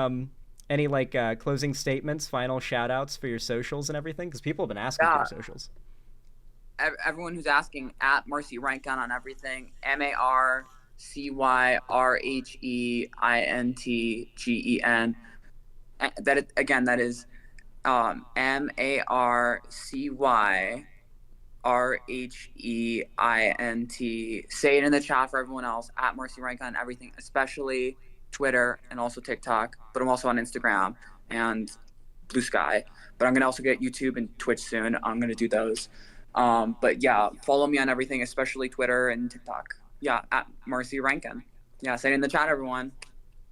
like closing statements, final shout outs for your socials and everything? Because people have been asking for your socials. Everyone who's asking, at Marcy Rheintgen on everything. MarcyRheintgen. That is MarcyRheint. Say it in the chat for everyone else, at Marcy Rheintgen on everything, especially Twitter and also TikTok. But I'm also on Instagram and Blue Sky. But I'm gonna also get YouTube and Twitch soon. I'm gonna do those. But yeah, follow me on everything, especially Twitter and TikTok. Yeah, at Marcy Rheintgen. Yeah, say it in the chat, everyone.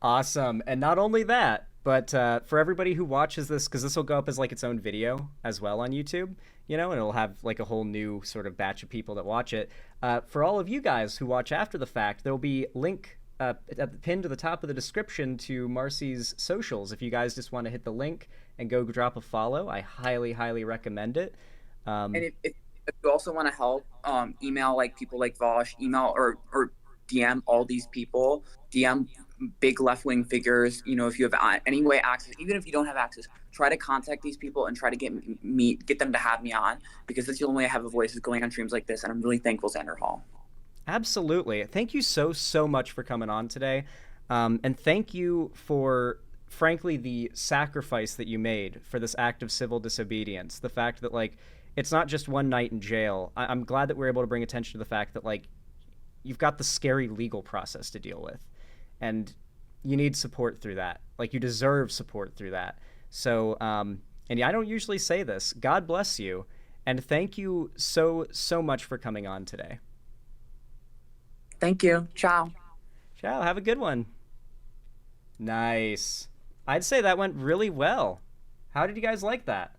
Awesome. And not only that, but for everybody who watches this, because this will go up as like its own video as well on YouTube, you know, and it'll have like a whole new sort of batch of people that watch it. For all of you guys who watch after the fact, there'll be link pinned to the top of the description to Marcy's socials. If you guys just want to hit the link and go drop a follow, I highly, highly recommend it. And if you also want to help, email like people like Vosh, email or DM all these people, DM big left-wing figures. You know, if you have any way access, even if you don't have access, try to contact these people and try to get them to have me on, because that's the only way I have a voice is going on streams like this. And I'm really thankful, Xander Hall. Absolutely. Thank you so much for coming on today. And thank you for, frankly, the sacrifice that you made for this act of civil disobedience. The fact that, like, it's not just one night in jail. I'm glad that we're able to bring attention to the fact that, like, you've got the scary legal process to deal with. And you need support through that. Like, you deserve support through that. So, and yeah, I don't usually say this. God bless you. And thank you so much for coming on today. Thank you. Ciao. Ciao. Have a good one. Nice. I'd say that went really well. How did you guys like that?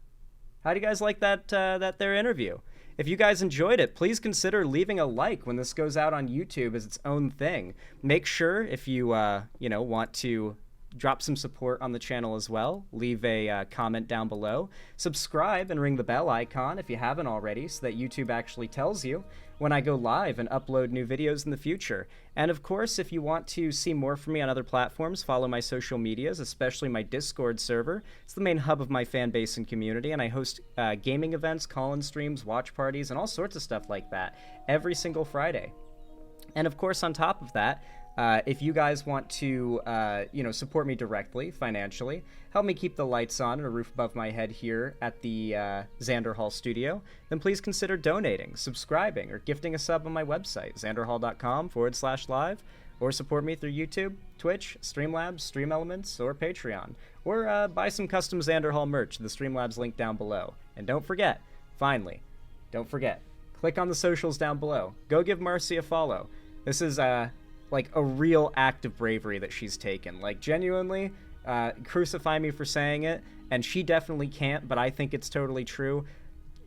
How do you guys like that their interview? If you guys enjoyed it, please consider leaving a like when this goes out on YouTube as its own thing. Make sure, if you want to drop some support on the channel as well, leave a comment down below. Subscribe and ring the bell icon if you haven't already, so that YouTube actually tells you when I go live and upload new videos in the future. And of course, if you want to see more from me on other platforms, follow my social medias, especially my Discord server. It's the main hub of my fan base and community, and I host gaming events, call-in streams, watch parties, and all sorts of stuff like that every single Friday. And of course, on top of that, if you guys want to, support me directly, financially, help me keep the lights on and a roof above my head here at the Xander Hall studio, then please consider donating, subscribing, or gifting a sub on my website, xanderhall.com/live. or support me through YouTube, Twitch, Streamlabs, Stream Elements, or Patreon, or buy some custom Xanderhall merch, the Streamlabs link down below. And don't forget, finally, don't forget, click on the socials down below. Go give Marcy a follow. This is like a real act of bravery that she's taken. Like, genuinely, crucify me for saying it, and she definitely can't, but I think it's totally true.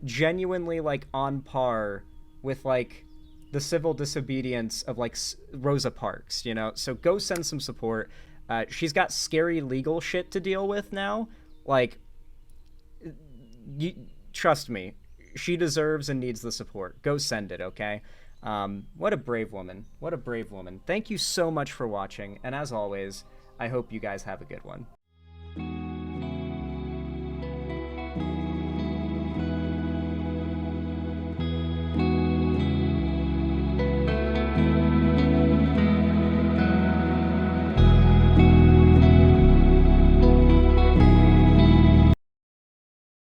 Genuinely, like, on par with, like, the civil disobedience of, like, Rosa Parks, you know? So go send some support. She's got scary legal shit to deal with now. Like, trust me, she deserves and needs the support. Go send it, okay? What a brave woman. What a brave woman. Thank you so much for watching, and as always, I hope you guys have a good one.